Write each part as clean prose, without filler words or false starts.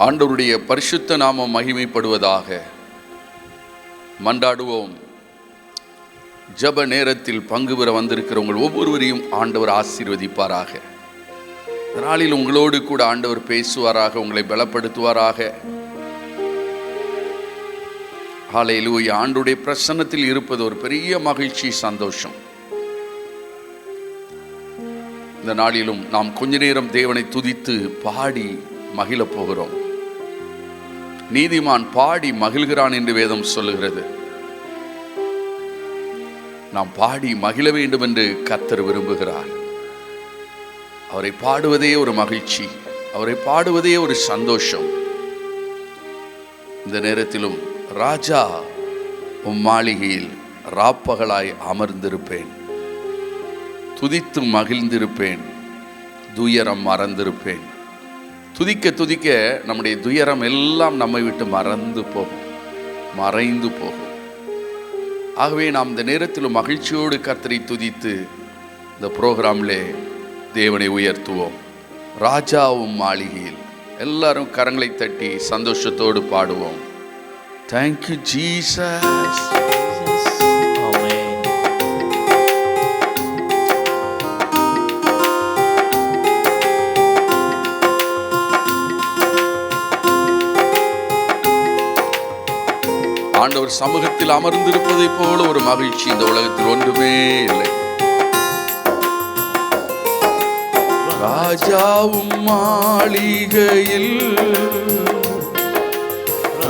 ஆண்டவருடைய பரிசுத்த நாமம் மகிமைப்படுவதாக. மன்றாடுவோம். ஜப நேரத்தில் பங்கு பெற வந்திருக்கிற உங்கள் ஒவ்வொருவரையும் ஆண்டவர் ஆசீர்வதிப்பாராக. நாளில் உங்களோடு கூட ஆண்டவர் பேசுவாராக, உங்களை பலப்படுத்துவாராக. ஹல்லேலூயா. ஆண்டவருடைய பிரசன்னத்தில் இருப்பது ஒரு பெரிய மகிழ்ச்சி, சந்தோஷம். இந்த நாளிலும் நாம் கொஞ்ச நேரம் தேவனை துதித்து பாடி மகிழ போகிறோம். நீதிமான் பாடி மகிழ்கிறான் என்று வேதம் சொல்லுகிறது. நாம் பாடி மகிழ வேண்டும் என்று கர்த்தர் விரும்புகிறார். அவரை பாடுவதே ஒரு மகிழ்ச்சி, அவரை பாடுவதே ஒரு சந்தோஷம். இந்த நேரத்திலும் ராஜா உம் மாளிகையில் ராப்பகலாய் அமர்ந்திருப்பேன், துதித்து மகிழ்ந்திருப்பேன், துயரம் மறந்திருப்பேன். துதிக்க துதிக்க நம்முடைய துயரம் எல்லாம் நம்மை விட்டு மறைந்து போகும். ஆகவே நாம் இந்த நேரத்தில் மகிழ்ச்சியோடு கர்த்தரை துதித்து இந்த புரோகிராமிலே தேவனை உயர்த்துவோம். ராஜாவும் மாளிகையில் எல்லாரும் கரங்களை தட்டி சந்தோஷத்தோடு பாடுவோம். Thank you Jesus. ஆண்டவர் சமூகத்தில் அமர்ந்திருப்பதை போல ஒரு மகிழ்ச்சி இந்த உலகத்தில் ஒன்றுமே இல்லை. ராஜாவும் மாளிகையில்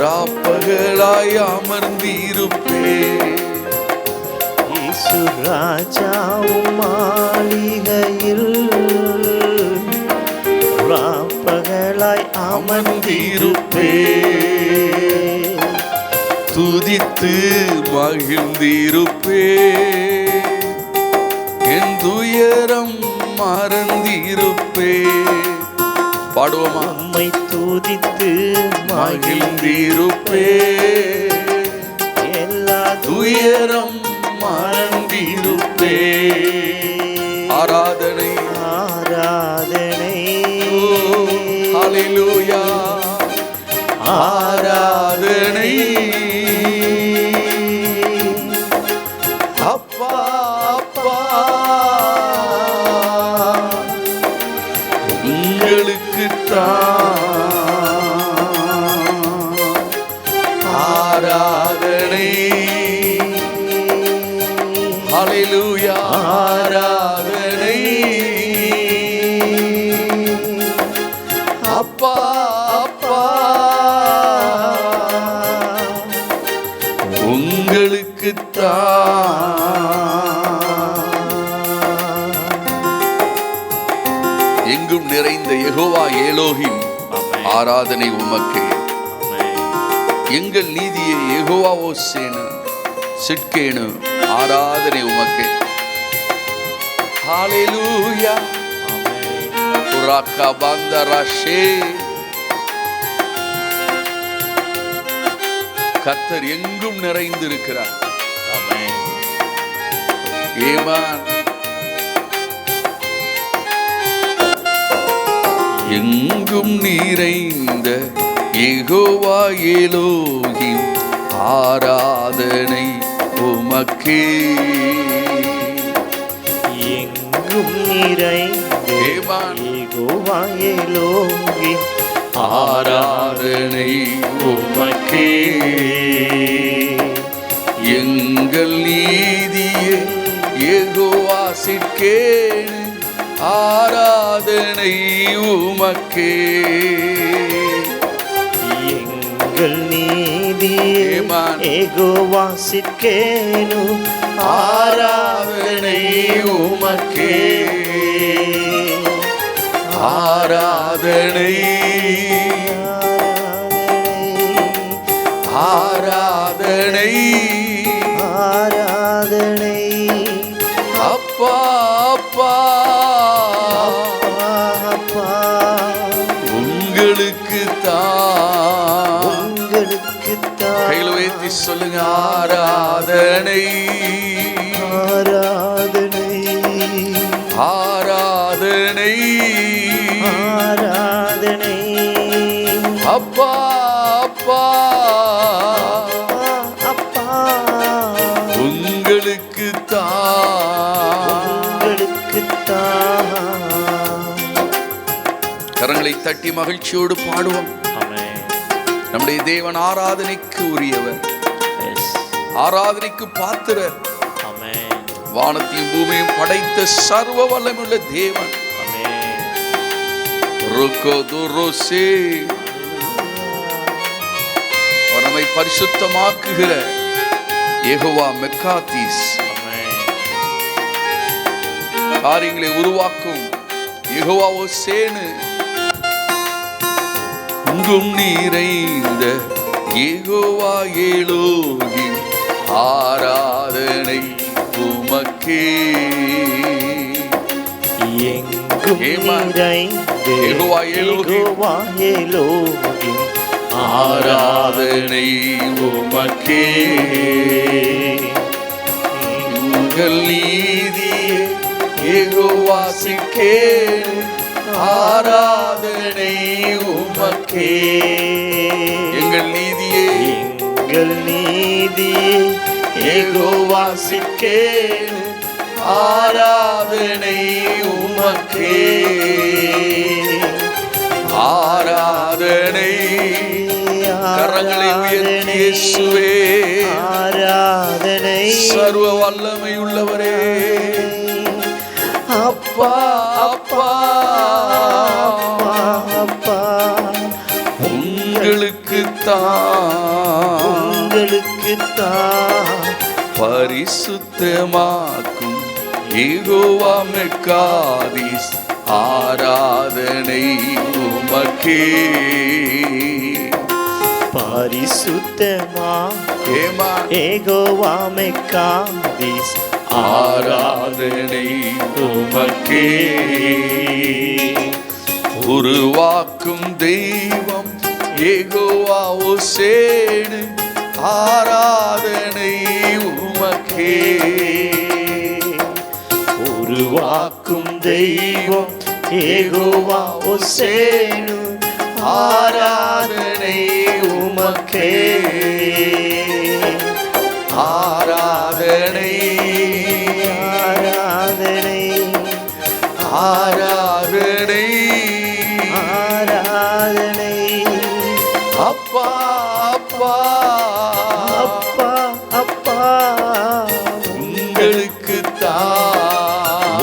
ராப்பகலாய் அமர்ந்திருப்பேன். இயேசு ராஜாவும் மாளிகையில் ராப்பகலாய் அமர்ந்திருப்பேன். துதித்து மகிழ்ந்திருப்பேன், என் துயரம் மறந்திருப்பேன். பாடுவோமா? உம்மை துதித்து மகிழ்ந்திருப்பேன், எல்லா துயரம் மறந்திருப்பேன். ஆராதனை ஆராதனை ஹல்லேலூயா. ஆராதனை அப்பா அப்பா உங்களுக்குத்தான் ஆராதனை. ஹல்லேலூயா. ஆராதனை அப்பா அப்பா எங்கும் நிறைந்த யெகோவா எலோஹிம், ஆராதனை உமக்கே. எங்கள் நீதியே யெகோவா ஓசேனு சிட்கேனு, ஆராதனை உமக்கே. ஹல்லேலூயா. புராக்கா பந்தராஷே. கர்த்தர் எங்கும் நிறைந்திருக்கிறார். ஏமான். எங்கும் நிறைந்த யெகோவா எலோஹிம், ஆராதனை உமக்கே. எங்கும் நிறைந்த யெகோவா எலோஹிம், ஆராதனை உமக்கே. எங்கள் நீதியே யெகோவா சிட்கேனு, ஆராதனை உமக்கே. எங்கள் நீதியே யெகோவா சிட்கேனு, ஆராதனை உமக்கே. ஆராதனை ஆராதனை ஆராதனை அப்பா அப்பா அப்பா உங்களுக்குத்தான். கையில் உயர்த்தி சொல்லுங்க. ஆராதனை ஆராதனை ஆராதனை ஆராதனை கரங்களை தட்டி மகிழ்ச்சியோடு பாடுவோம். நம்முடைய தேவன் ஆராதனைக்கு உரியவர், ஆராதனைக்கு பாத்திரர். வானத்தையும் பூமியையும் படைத்த சர்வ வல்லமையுள்ள தேவன். நம்மை பரிசுத்தமாக்குகிற யெகோவா மெக்காதீஸ், காரியங்களை உருவாக்கும் யெகோவா ஓசேனு, எங்கும் நிறைந்த யெகோவா எலோஹிம், ஆராதனை உமக்கே. எங்கும் நிறைந்த யெகோவா எலோஹிம், ஆராதனை உமக்கே. உங்கள் நீதியே யெகோவாசிக்கே, ஆராதனை உமக்கே. எங்கள் நீதியே யெகோவாசிக்கே, ஆராதனை உமக்கே. ஆராதனை. கரங்களை உயர்த்தி இயேசுவே, ஆராதனை. சர்வ வல்லமை உள்ளவரே, அப்பா அப்பா அப்பா, உங்களுக்குத்தான் பரிசுத்தமாக்கும் யெகோவா மெக்காதீஸ், ஆராதனை உமக்கே. பரிசுத்தமாக்கும் யெகோவா மெக்காதீஸ், ஆராதனை உமக்கே. உருவாக்கும் தெய்வம் யெகோவா ஓசேனு, ஆராதனை உமக்கே. உருவாக்கும் தெய்வம் யெகோவா ஓசேனு, ஆராதனை உமக்கே. ஆராதனை ஆராதனை ஆராதனை ஆராதனை. அப்பா அப்பா அப்பா அப்பா,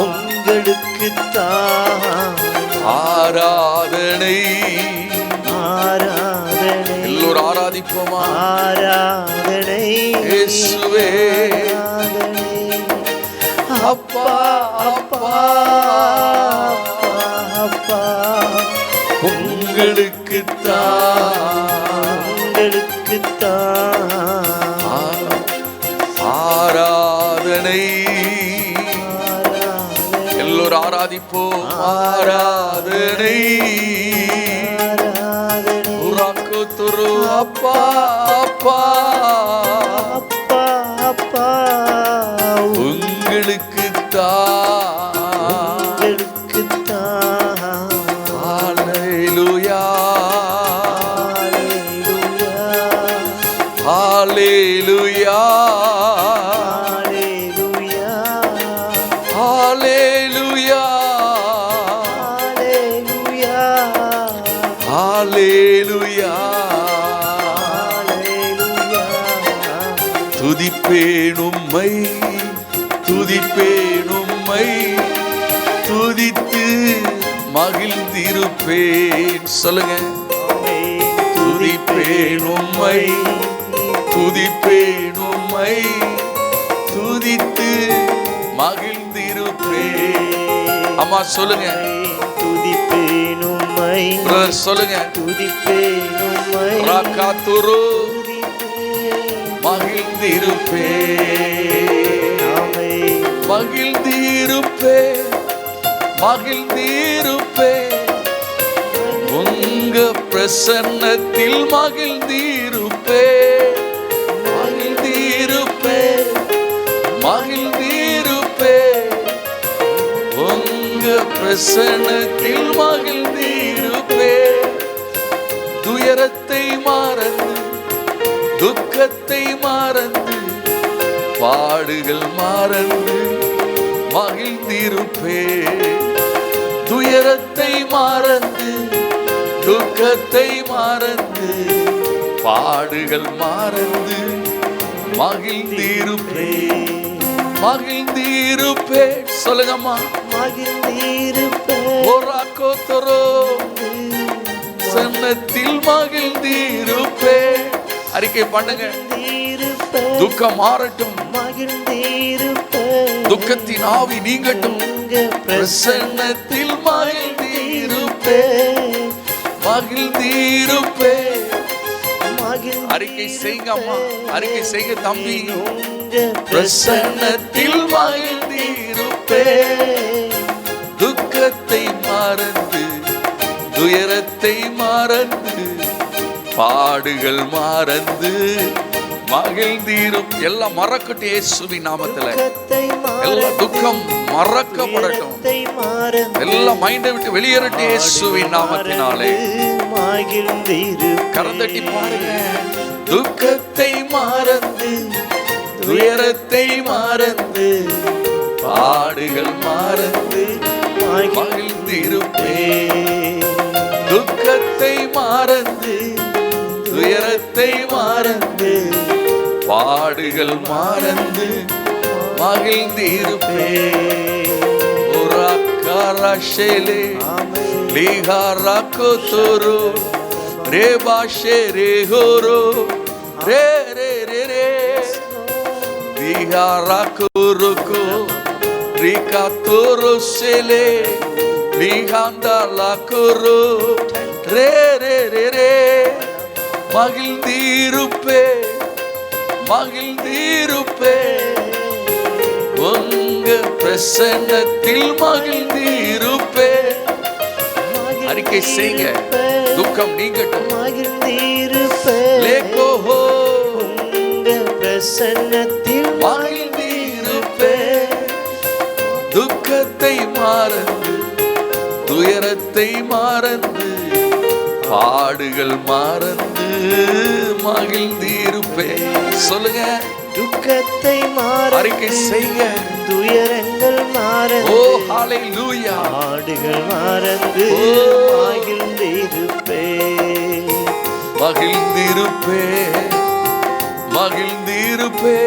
உங்களுக்குத்தான் ஆராதனை. ஆராதனை. எல்லோரும் ஆராதிப்போமா? ஆராதனை இயேசுவே. ஆராதனை. அப்பா அப்பா அப்பா, உங்களுக்குத்தான் ஆராதனை. எல்லோரும் ஆராதிப்போம். ஆராதனை. உராக்குத்துரு அப்பா அப்பா அப்பா அப்பா, உங்களுக்குத்தான். ஹல்லேலூயா ஹல்லேலூயா ஹல்லேலூயா ஹல்லேலூயா. துதிப்பேன் உம்மை, துதிப்பேன் உம்மை, துதித்து மகிழ்ந்திருப்பேன். சொல்லுங்க. துதிப்பேன் உம்மை, துதிப்பேன் உம்மை, துதித்து மகிழ்ந்திருப்பேன். அம்மா சொல்லுங்க. துதிப்பேன் உம்மை, பிரதர் சொல்லுங்க. துதிப்பேன் உம்மை, ராக்காத்துரு மகிழ்ந்திருப்பேன், மகிழ்ந்திருப்பேன், மகிழ்ந்திருப்பேன். உங்க பிரசன்னத்தில் மகிழ்ந்திருப்பேன், மகிழ்ந்திருப்பேன், மகிழ்ந்திருப்பேன். உங்க பிரசன்னத்தில் மகிழ்ந்திருப்பேன். துயரத்தை மறந்து, துக்கத்தை மறந்து, பாடுகள் மறந்து மகிழ்ந்திருப்பே. துயரத்தை மறந்து துக்கத்தை மறந்து பாடுகள் மறந்து மகிழ்ந்திருப்பே. மகிழ்ந்திருப்பே சொல்லுங்கம்மா. மகிழ்ந்திருப்பே ஒராக்கோத்தரோ சன்னத்தில் மகிழ்ந்திருப்பே. அறிக்கை பண்ணுங்க. துக்கம் மாறட்டும், துக்கத்தின் ஆவி நீங்கட்டும், பிரசன்னத்தில் மகிழ்ந்திருப்பே. மகிழ்ந்திருப்பே. அறிக்கை செய்யுங்க அம்மா, அறிக்கை செய்ய தம்பி. பிரசன்னத்தில் மகிழ்ந்திருப்பே. துக்கத்தை மறந்து துயரத்தை மறந்து பாடுகள் மறந்து மகிழ்ந்திரும். எல்லாம் மறக்கட்டும் இயேசுவின் நாமத்துல. எல்லாம் துக்கம் மறக்கப்படட்டும், எல்லாம் மைண்டை விட்டு வெளியேறட்டும் இயேசுவின் நாமத்தினாலே. கரந்தட்டி பாருங்க. துக்கத்தை மறந்து துயரத்தை மறந்து பாடுகள் மறந்து மகிழ்ந்திருப்பே. துக்கத்தை மறந்து துயரத்தை மறந்து பாடுகள் மறந்து மகிழ்ந்திருப்பே. ஒராக்காராஷேலே லிஹாராக்கோத்தோரோ ரேபாஷே ரேஹோரோ ரே ரே ரே ரே லிஹாராக்கோரோக்கோ ரிகாத்தோரோ சேலே லிஹாந்தாலாக்கோரோ ரே ரே ரே ரே. மகிழ்ந்திருப்பே மகிழ்ந்திருப்பே. உங்க பிரசன்னத்தில் மகிழ்ந்திருப்பே. அறிக்கை செய்யுங்க. துக்கம் நீங்கட்டும். லேகோஹோ பிரசன்னத்தில் மகிழ்ந்திருப்பே. துக்கத்தை மறந்து துயரத்தை மறந்து பாடுகள் மறந்து மகிழ்ந்திருப்பே. சொல்லுங்க. துக்கத்தை அறிக்கை செய்யுங்க. துயரங்கள் மறந்து ஓ ஹalleluya. பாடுகள் மறந்து மகிழ்ந்திருப்பே. மகிழ்ந்திருப்பே மகிழ்ந்திருப்பே.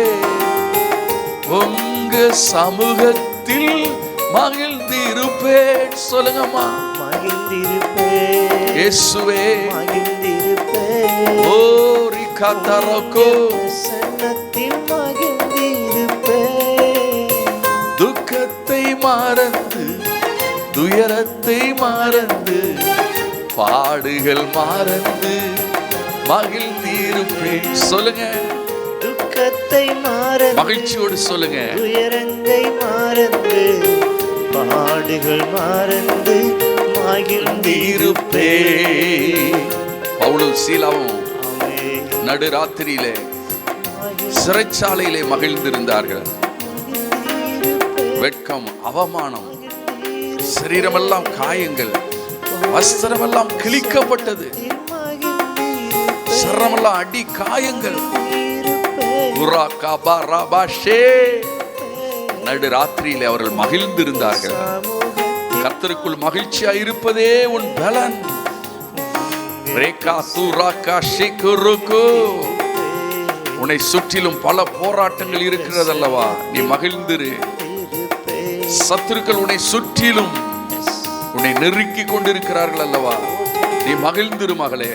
உங்க சமூகத்தில் மகிழ்ந்திருப்பே. சொல்லுங்கம்மா. மகிழ்ந்திருப்பே இயேசுவே. மகிழ்ந்திருப்பே. ஓ ரிகாத்தரகோ பிரசன்னத்தில் மகிழ்ந்திருப்பே. துக்கத்தை மறந்து துயரத்தை மறந்து பாடுகள் மறந்து மகிழ்ந்திருப்பே. சொல்லுங்க. துக்கத்தை மறந்து மகிழ்ச்சியோடு சொல்லுங்க. துயரங்களை மறந்து பாடுகள் மறந்து மகிழ்ந்திருப்பே. பவுலும் சீலாவும் நடுராத்திரியிலே சிறைச்சாலையிலே மகிழ்ந்திருந்தார்கள். வெட்கம், அவமானம், சரீரமெல்லாம் காயங்கள், வஸ்திரமெல்லாம் கிழிக்கப்பட்டது, சரமெல்லாம் அடி காயங்கள். நடுராத்திரியிலே அவர்கள் மகிழ்ந்திருந்தார்கள். கர்த்தருக்குள் மகிழ்ச்சியா இருப்பதே உன் பலன். உன்னை சுற்றிலும் பல போராட்டங்கள் இருக்கிறது அல்லவா, நீ மகிழ்ந்திரு. சத்துருக்கள் உன்னை சுற்றிலும் உன்னை நெருக்கி கொண்டிருக்கிறார்கள் அல்லவா, நீ மகிழ்ந்திரு மகளே.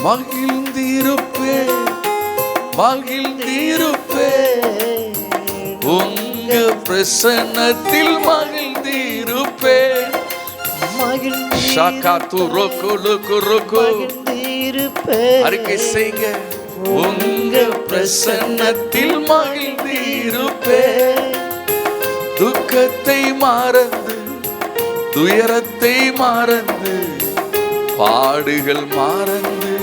மகிழ்ந்திருப்பே மகிழ்ந்திருப்பே. உங்க பிரசன்னத்தில் மகிழ்ந்திருப்பே. அறிக்கை செய்யுங்க. உங்க பிரசன்னத்தில் மகிழ்ந்திருப்பே. துக்கத்தை மறந்து துயரத்தை மறந்து பாடுகள் மறந்து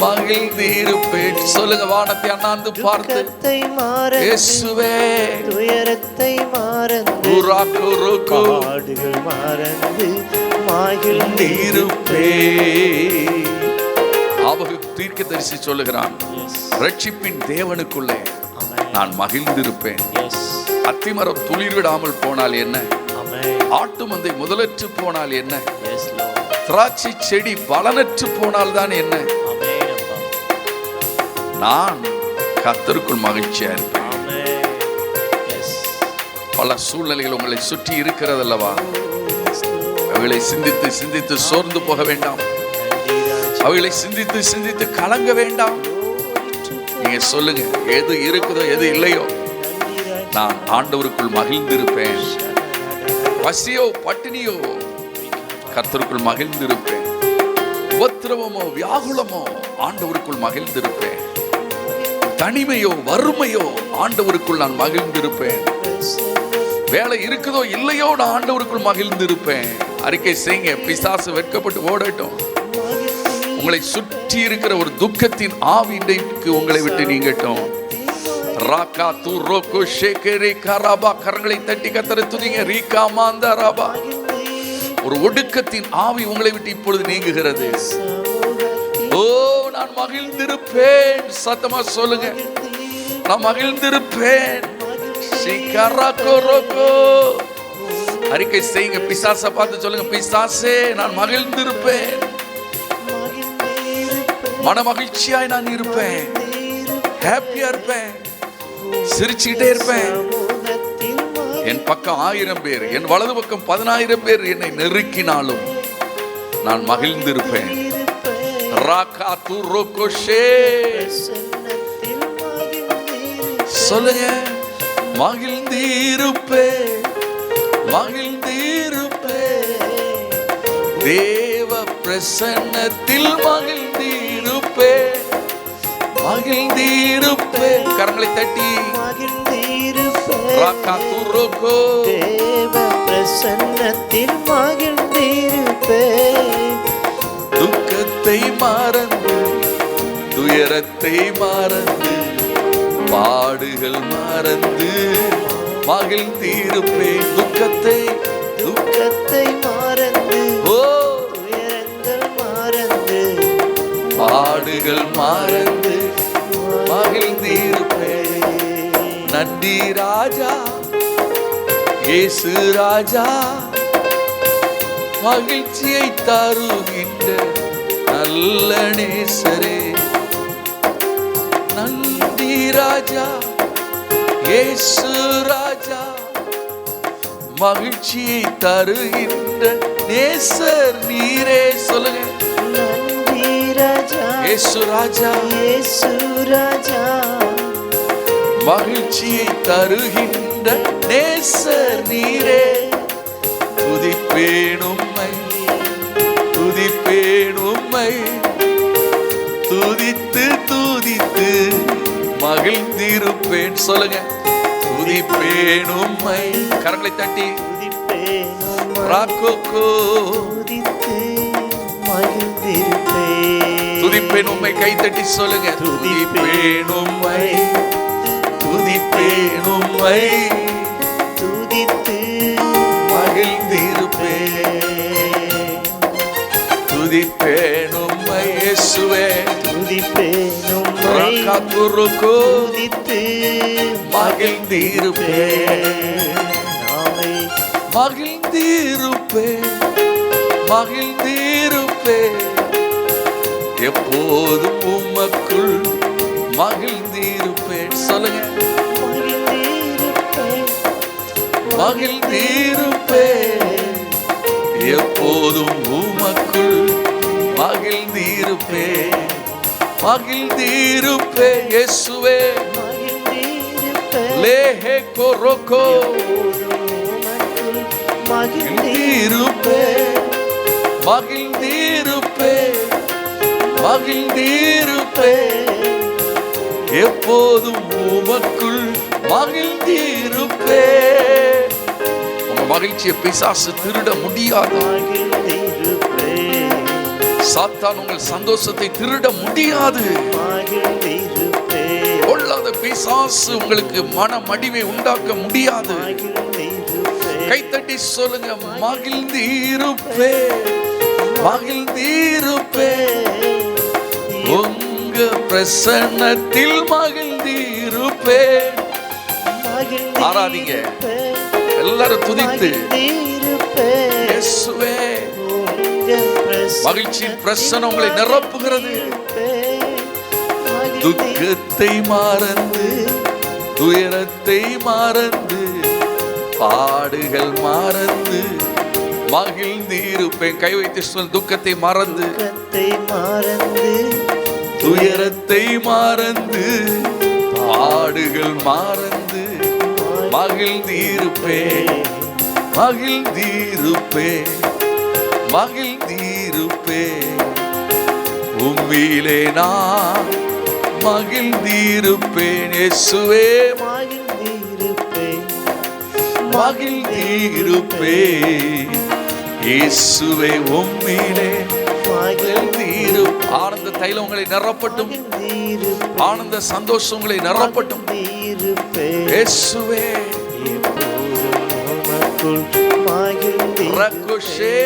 மகிழ்ந்திருப்பேன். சொல்லுங்க. வானத்தை அண்ணாந்து பார்த்து இயேசுவே துயரத்தை மறந்து பாடுகள் மறந்து மகிழ்ந்திருப்பே. ஆபகு தீர்க்கதரிசி சொல்லுகிறான், ரட்சிப்பின் தேவனுக்குள்ளே நான் மகிழ்ந்திருப்பேன். Yes. அத்திமரம் துளிர்விடாமல் போனால் என்ன, Amen. ஆட்டு மந்தை முதலற்று போனால் என்ன, Yes, Lord. திராட்சை செடி பலனற்று போனால் தான் என்ன, Amen, அப்பா. நான் கர்த்தருக்குள் மகிழ்ச்சியா இருப்பேன். Amen. Yes. பல சூழ்நிலைகள் உங்களை சுற்றி இருக்கிறதல்லவா, Yes, Lord. அவைகளை சிந்தித்து சிந்தித்து சோர்ந்து போக வேண்டாம். நன்றி ராஜா. அவைகளை சிந்தித்து சிந்தித்து கலங்க வேண்டாம். நீங்க சொல்லுங்க, எது இருக்குதோ எது இல்லையோ நன்றி ராஜா. நான் ஆண்டவருக்குள் மகிழ்ந்திருப்பேன். பசியோ பட்டினியோ கர்த்தருக்குள் மகிழ்ந்திருப்பேன். உபத்திரவமோ வியாகுலமோ ஆண்டவருக்குள் மகிழ்ந்திருப்பேன். தனிமையோ வறுமையோ ஆண்டவருக்குள் நான் மகிழ்ந்திருப்பேன். வேலை இருக்குதோ இல்லையோ நான் ஆண்டவருக்குள் மகிழ்ந்திருப்பேன். அறிக்கை செய்யுங்க. பிசாசு வெட்கப்பட்டு ஓடட்டும். உங்களை சுற்றி இருக்கிற ஒரு துக்கத்தின் ஆவி இன்றைக்கு உங்களை விட்டு நீங்கட்டும். ராகா துரோகோ ஷேகரே கராபா, கரங்களை தட்டி கர்த்தரை துதிங்க. ரீகா மாந்தா ராபா, ஒரு ஒடுக்கத்தின் ஆவி உங்களை விட்டு இப்பொழுது நீங்குகிறது. ஓ, நான் மகிழ்ந்திருப்பேன். சத்தமா சொல்லுங்க, நான் மகிழ்ந்திருப்பேன். அறிக்கை செய்யுங்க. பிசாசை பார்த்து சொல்லுங்க, பிசாசே நான் மகிழ்ந்திருப்பேன். மன மகிழ்ச்சியாய் நான் இருப்பேன். ஹாப்பியா இருப்பேன். சிரிச்சுக்கிட்டே இருப்பேன். என் பக்கம் 1000 பேர், என் வலது பக்கம் 10,000 பேர் என்னை நெருக்கினாலும் நான் மகிழ்ந்திருப்பேன். ராகா துரோகோ ஷே, சொல்லுங்க, மகிழ்ந்திருப்பேன், மகிழ்ந்திருப்பேன். தேவ பிரசன்னத்தில் மகிழ்ந்திருப்பேன், மகிழ்ந்திருப்பேன். கரங்களை தட்டி ராகா துரோகோ, தேவ பிரசன்னத்தில் மகிழ்ந்திருப்பேன். துக்கத்தை மறந்து துயரத்தை மறந்து பாடுகள் மறந்து மகிழ்ந்திருப்பேன். துக்கத்தை மறந்து, ஓ, துயரங்கள் மறந்து, பாடுகள் மறந்து மகிழ்ந்திருப்பேன். நன்றி ராஜா, இயேசு ராஜா, மகிழ்ச்சியை தருகின்ற நல்ல நேசரே. நன்றி ராஜா, இயேசு ராஜா, மகிழ்ச்சியை தருகின்ற நேசர் நீரே. சொல்லுங்க, நன்றி ராஜா, இயேசு ராஜா, இயேசு ராஜா, மகிழ்ச்சியை தருகின்ற நேசர் நீரே. துதிப்பேன் உம்மை, துதிப்பேன் உம்மை, துதித்து துதித்து மகிழ்ந்திருப்பேன். சொல்லுங்க, துதிப்பேன் உம்மை. கரங்களை தட்டி துதிப்பேன் உம்மை, ராக்கோக்கோ, துதித்து மகிழ்ந்திருப்பேன். துதிப்பேன் உம்மை. கை தட்டி சொல்லுங்க, துதிப்பேன் உம்மை, துதிப்பேன் உம்மை, துதித்து மகிழ்ந்திருப்பேன். துதிப்பேன் உம்மை இயேசுவே, துதிப்பேன் உம்மை, ராகா துரோகோ, துதித்து மகிழ்ந்திருப்பேன். ஆமென். மகிழ்ந்திருப்பேன், மகிழ்ந்திருப்பேன். எப்போதும் உமக்குள் மகிழ்ந்திருப்பேன். சொல்லுங்க, மகிழ்ந்திருப்பேன், மகிழ்ந்திருப்பேன். எப்போதும் உமக்குள் மகிழ்ந்திருப்பேன், மகிழ்ந்திருப்பேன். இயேசுவே, மகிழ்ந்திருப்பேன். லேஹே கொரோகோ, மகிழ்ந்திருப்பேன், மகிழ்ந்திருப்பேன், மகிழ்ந்திருப்பேன். எப்போதும் உமக்குள் மகிழ்ந்திருப்பேன். உங்க மகிழ்ச்சியை பிசாசு திருட முடியாது. மகிழ்ந்திருப்பேன், சாத்தான் உங்கள் சந்தோஷத்தை திருட முடியாது. மகிழ்ந்திருப்பேன், கொள்ளாத பிசாசு உங்களுக்கு மன மடிவை உண்டாக்க முடியாது. மகிழ்ந்திருப்பேன். கைத்தட்டி சொல்லுங்க, மகிழ்ந்திருப்பேன், மகிழ்ந்திருப்பேன். உங்க பிரசன்னத்தில் மகிழ்ந்திருப்பேன். ஆராதிங்க. எல்லாரும் துதித்து இயேசுவே மகிழ்ச்சியின் பிரசன்னம் உங்களை நிரப்புகிறது. துக்கத்தை மறந்து துயரத்தை மறந்து பாடுகள் மறந்து மகிழ்ந்திருப்பேன். கை வைத்து சொல், துக்கத்தை மறந்து துயரத்தை மறந்து பாடுகள் மறந்து மகிழ்ந்திருப்பேன் மகிழ்ந்திருப்பேன் மகிழ்ந்திருப்பேன். உம்மிலே நான் மகிழ்ந்திருப்பேன். இயேசுவே மகிழ்ந்திருப்பேன். இயேசுவே உம்மிலே மகிழ்ந்திருப்பேன். ஆனந்த தைலம் உங்களை நிரப்பட்டும். ஆனந்த சந்தோஷம் உங்களை நிரப்பட்டும். இயேசுவே ரகுஷே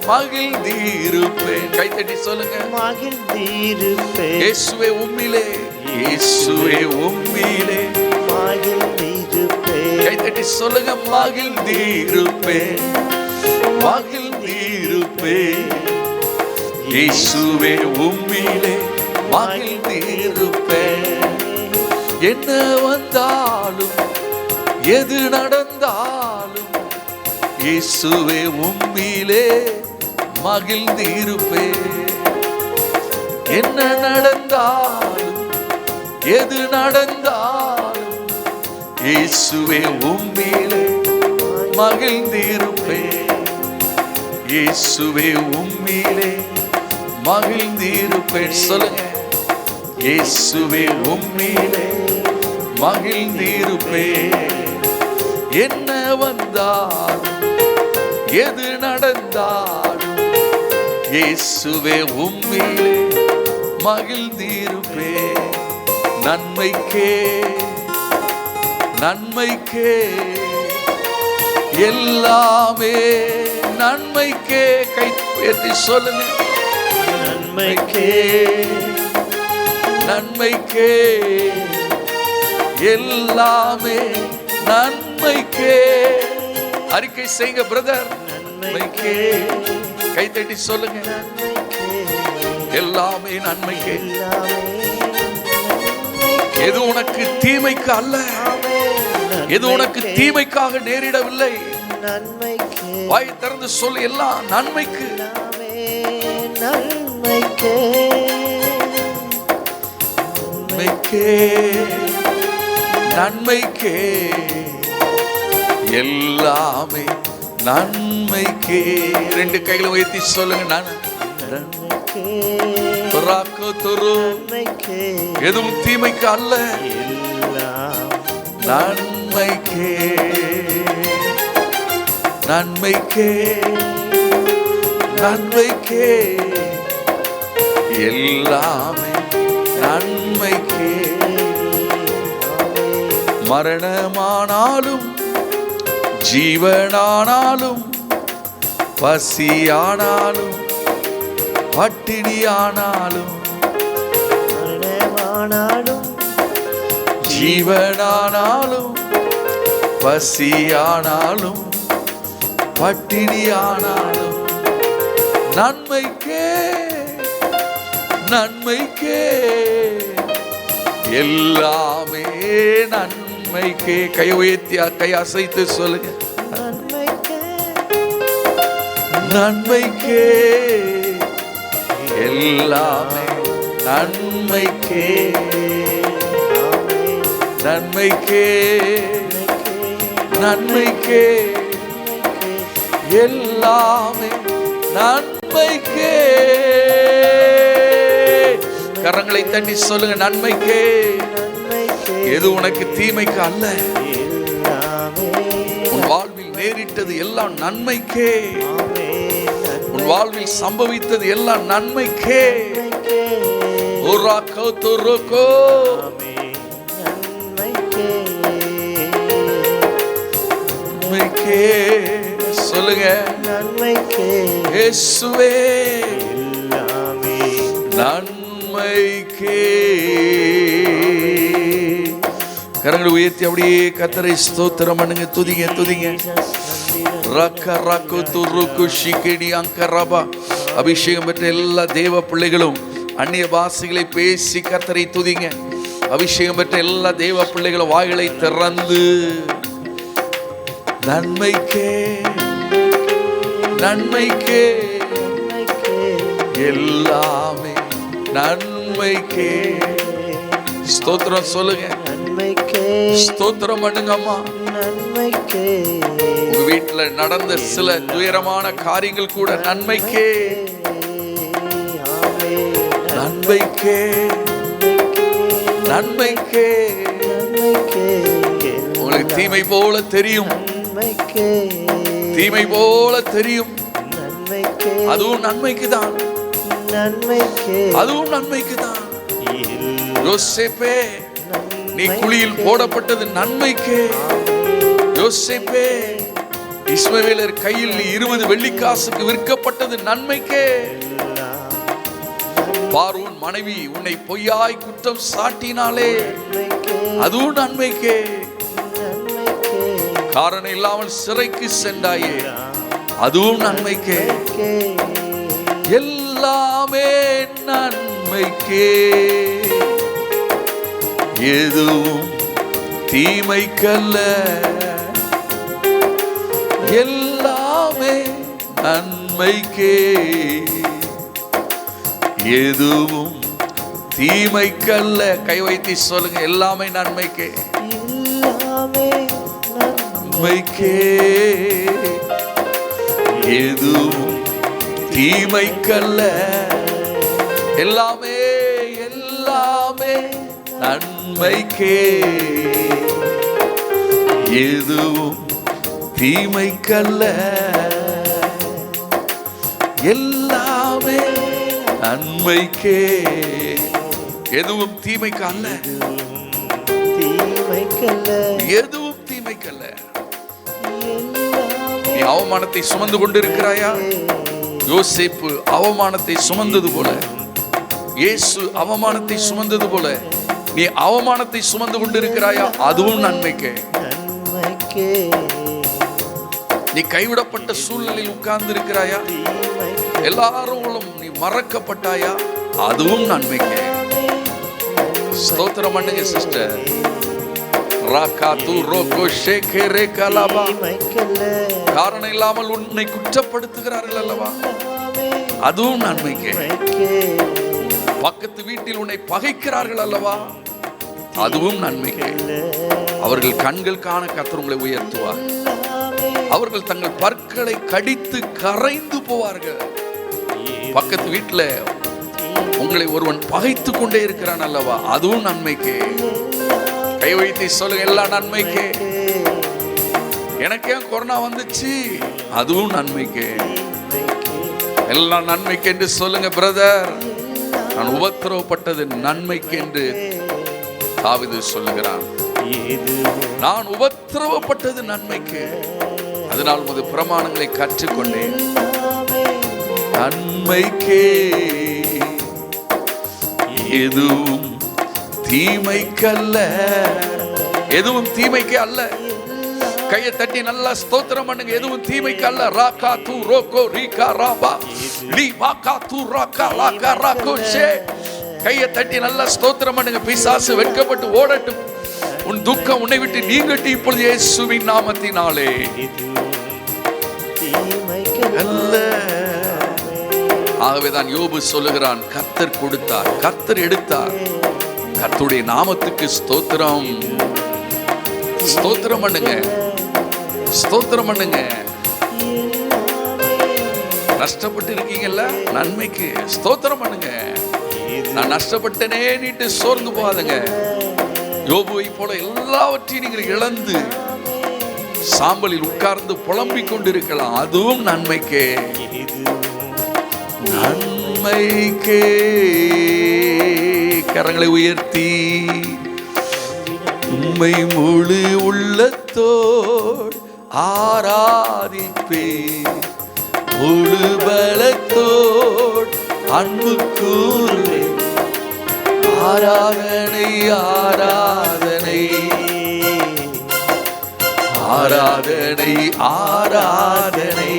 மகிழ்ந்திருப்பேன். கைத்தட்டி சொல்லுங்க, மகிழ்ந்திருப்பேன். இயேசுவே உம்மிலே இயேசுவே உம்மிலே மகிழ்ந்திருப்பேன். கைத்தட்டி சொல்லுங்க, மகிழ்ந்திருப்பேன் மகிழ்ந்திருப்பேன். இயேசுவே உம்மிலே மகிழ்ந்திருப்பேன். என்ன வந்தாலும் எது நடந்தாலும் இயேசுவே உம்மிலே மகிழ்ந்திருப்பேன். என்ன நடந்தாலும் எது நடந்தாலும் இயேசுவே உம்மிலே மகிழ்ந்திருப்பேன். இயேசுவே உம்மிலே மகிழ்ந்திருப்பேன். சொல்லுங்க, இயேசுவே உம்மிலே மகிழ்ந்திருப்பேன். என்ன வந்தாலும் எது நடந்தாலும் இயேசுவே உம்மிலே மகிழ்ந்திருப்பேன். நன்மைக்கே நன்மைக்கே எல்லாமே நன்மைக்கே. கை உயர்த்தி சொல்லுங்க, நன்மைக்கே நன்மைக்கே எல்லாமே நன்மைக்கே. அறிக்கை செய்யுங்க பிரதர், நன்மைக்கே. கை தட்டி சொல்லுங்க, எல்லாமே நன்மைக்கே. எது உனக்கு தீமைக்கு அல்ல, எது உனக்கு தீமைக்காக நேரிடவில்லை. வாய் திறந்து சொல்லு, எல்லாம் நன்மைக்கு. நன்மைக்கே நன்மைக்கே எல்லாமே நன்மைக்கே. ரெண்டு கைகளை உயர்த்தி சொல்லுங்க, நன்மைக்கே. எதுவும் தீமைக்கு அல்ல, நன்மைக்கே நன்மைக்கே நன்மைக்கே எல்லாமே நன்மைக்கே. மரணமானாலும் ஜீவனானாலும் பசியானாலும் பட்டினியானாலும் மரணமானாலும் ஜீவனானாலும் பசியானாலும் பட்டினியானாலும் நன்மைக்கே நன்மைக்கே எல்லாமே நன்மைக்கே. கை உயர்த்தி கை அசைத்து சொல்லுங்க, நன்மைக்கே எல்லாமே நன்மைக்கே நன்மைக்கே நன்மைக்கே எல்லாமே நன்மைக்கே. கரங்களை தட்டி சொல்லுங்க, நன்மைக்கே. எது உனக்கு தீமைக்கு அல்ல, உன் வாழ்வில் நேரிட்டது எல்லாம் நன்மைக்கே. உன் வாழ்வில் சம்பவித்தது எல்லாம் நன்மைக்கே. நன்மைக்கே சொல்லுங்க, நன்மைக்கே. இயேசுவே நன்மைக்கே கரங்களை உயர்த்தி அப்படியே கர்த்தரை ஸ்தோத்திரம் பண்ணுங்க. துதிங்க துதிங்க. அபிஷேகம் பெற்ற எல்லா தேவ பிள்ளைகளும் அந்நிய பாஷைகளை பேசி கர்த்தரை துதிங்க. அபிஷேகம் பெற்ற எல்லா தேவ பிள்ளைகளும் வாய்களை திறந்து நன்மைக்கே நன்மைக்கே எல்லாமே நன்மைக்கே ஸ்தோத்திரம் சொல்லுங்க. ஸ்தோத்திரம் பண்ணுங்க அம்மா. உங்க வீட்டுல நடந்த சில துயரமான காரியங்கள் கூட நன்மைக்கே நன்மைக்கே நன்மைக்கே. உங்களுக்கு தீமை போல தெரியும், தீமை போல தெரியும், அதுவும் நன்மைக்கு தான், அதுவும் நன்மைக்கு தான். யோசேப்பே, நீ குழியில் போடப்பட்டது நன்மைக்கே. யோசேப்பே, இஸ்மவேலர் கையில் 20 வெள்ளிக்காசுக்கு விற்கப்பட்டது நன்மைக்கே. பார்வோன் மனைவி உன்னை பொய்யாய் குற்றம் சாட்டினாலே அதுவும் நன்மைக்கே. காரணம் இல்லாமல் சிறைக்கு சென்றாயே அதுவும் நன்மைக்கே. எல்லாமே நன்மைக்கே, எதுவும் தீமைக்கல்ல. எல்லாமே நன்மைக்கே, எதுவும் தீமைக்கல்ல. கை வைத்து சொல்லுங்க. எல்லாமே நன்மைக்கே, நன்மைக்கே, எதுவும் தீமைக்கல்ல. எல்லாமே எல்லாமே நன்மைக்கே, எதுவும் தீமைக்கல்ல. எல்லாமே நன்மைக்கே, எதுவும் தீமைக்கு அல்ல, எதுவும் தீமைக்கல்ல. நீ அவமானத்தை சுமந்து கொண்டிருக்கிறாயா? யோசேப்பு அவமானத்தை சுமந்தது போல, இயேசு அவமானத்தை சுமந்தது போல நீ அவமானத்தை சுமந்து கொண்டிருக்கிறாயா? அதுவும் நன்மைக்கே. நீ கைவிடப்பட்ட சூழ்நிலையில் உட்கார்ந்து இருக்கிறாயா? எல்லாரும் நீ மறக்கப்பட்டாயா? அதுவும் நன்மைக்கே. ஸ்தோத்திரம் பண்ணுங்க சிஸ்டர். காரணம் இல்லாமல் உன்னை குற்றப்படுத்துகிறார்கள் அல்லவா? அதுவும் நன்மைக்கே. பக்கத்து வீட்டில் உன்னை பகைக்கிறார்கள் அல்லவா? அதுவும் நன்மைக்கே. அவர்கள் கண்கள் காண கர்த்தர் உங்களை உயர்த்துவார். அவர்கள் தங்கள் பற்களை கடித்து கரைந்து போவார்கள். பக்கத்து வீட்டில் உங்களை ஒருவன் பகைத்து கொண்டே இருக்கிறான் அல்லவா? அதுவும் நன்மைக்கே. கை வைத்து சொல்லுங்க. எல்லாம் நன்மைக்கே. எனக்கு ஏன் கொரோனா வந்துச்சு? அதுவும் நன்மைக்கே. எல்லாம் நன்மைக்கு என்று சொல்லுங்க பிரதர். நான் உபத்திரவப்பட்டது நன்மைக்கு என்று தாவீது சொல்லுகிறான். நான் உபத்திரவப்பட்டது நன்மைக்கு, அதனால் உமது பிரமாணங்களை கற்றுக்கொண்டேன். நன்மைக்கே, எதுவும் தீமைக்கல்ல, எதுவும் தீமைக்கு அல்ல. கையை தட்டி நல்லா ஸ்தோத்திரம் பண்ணுங்க. எதுவும் தீமைக்கு அல்ல. ராகா தூ ரோகோ ரீகா ராபா லீ வாகா தூ ராகா லாகா ராகோ ஷே. கையை தட்டி நல்லா ஸ்தோத்திரம் பண்ணுங்க. பிசாசு வெட்கப்பட்டு ஓடட்டும். உன் துக்கம் உன்னை விட்டு நீங்கட்டும் இப்பொழுது இயேசுவின் நாமத்தினாலே. அல்ல. ஆகவேதான் யோபு சொல்லுகிறான், கர்த்தர் கொடுத்தார், கர்த்தர் எடுத்தார். கர்த்தருடைய நாமத்துக்கு ஸ்தோத்திரம். ஸ்தோத்திரம் பண்ணுங்க, ஸ்தோத்திரம் பண்ணுங்க. நஷ்டப்பட்டு இருக்கீங்கல்ல, நன்மைக்கு ஸ்தோத்திரம் பண்ணுங்க. நான் நஷ்டப்பட்டனே நீட்டு சோர்ந்து போகாதுங்க. யோபுவை போல எல்லாவற்றையும் நீங்கள் இழந்து சாம்பலில் உட்கார்ந்து புலம்பிக் கொண்டிருக்கலாம். அதுவும் நன்மைக்கே, நன்மைக்கே. கரங்களை உயர்த்தி உம்மை முழு உள்ளத்தோடு ஆராதிப்பே, முழு பலத்தோடு அன்பு கூறுவே. ஆராதனை ஆராதனை ஆராதனை ஆராதனை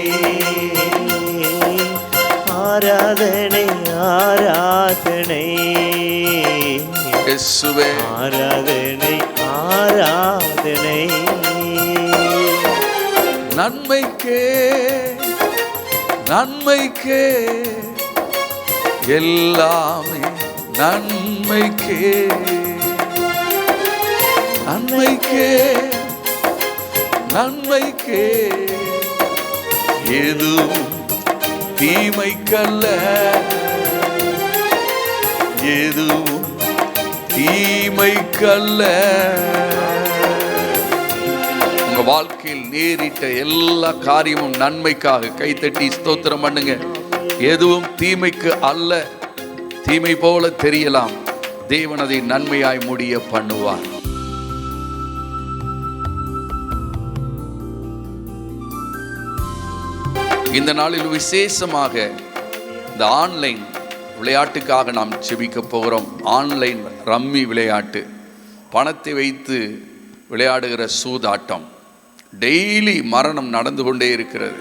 ஆராதனை ஆராதனை இயேசுவே ஆராதனை ஆராதனை நன்மைக்கே நன்மைக்கே எல்லாமே நன்மைக்கே நன்மைக்கே நன்மைக்கே எதுவும் தீமைக்கல்ல எதுவும் தீமைக்கல்ல. உங்க வாழ்க்கையில் நேரிட்ட எல்லா காரியமும் நன்மைக்காக கைத்தட்டி ஸ்தோத்திரம் பண்ணுங்க. எதுவும் தீமைக்கு அல்ல. தீமை போல தெரியலாம், தேவன் அதை நன்மையாய் முடிய பண்ணுவார். இந்த நாளில் விசேஷமாக இந்த ஆன்லைன் விளையாட்டுக்காக நாம் செபிக்க போகிறோம். ஆன்லைன் ரம்மி விளையாட்டு, பணத்தை வைத்து விளையாடுகிற சூதாட்டம். டெய்லி மரணம் நடந்து கொண்டே இருக்கிறது.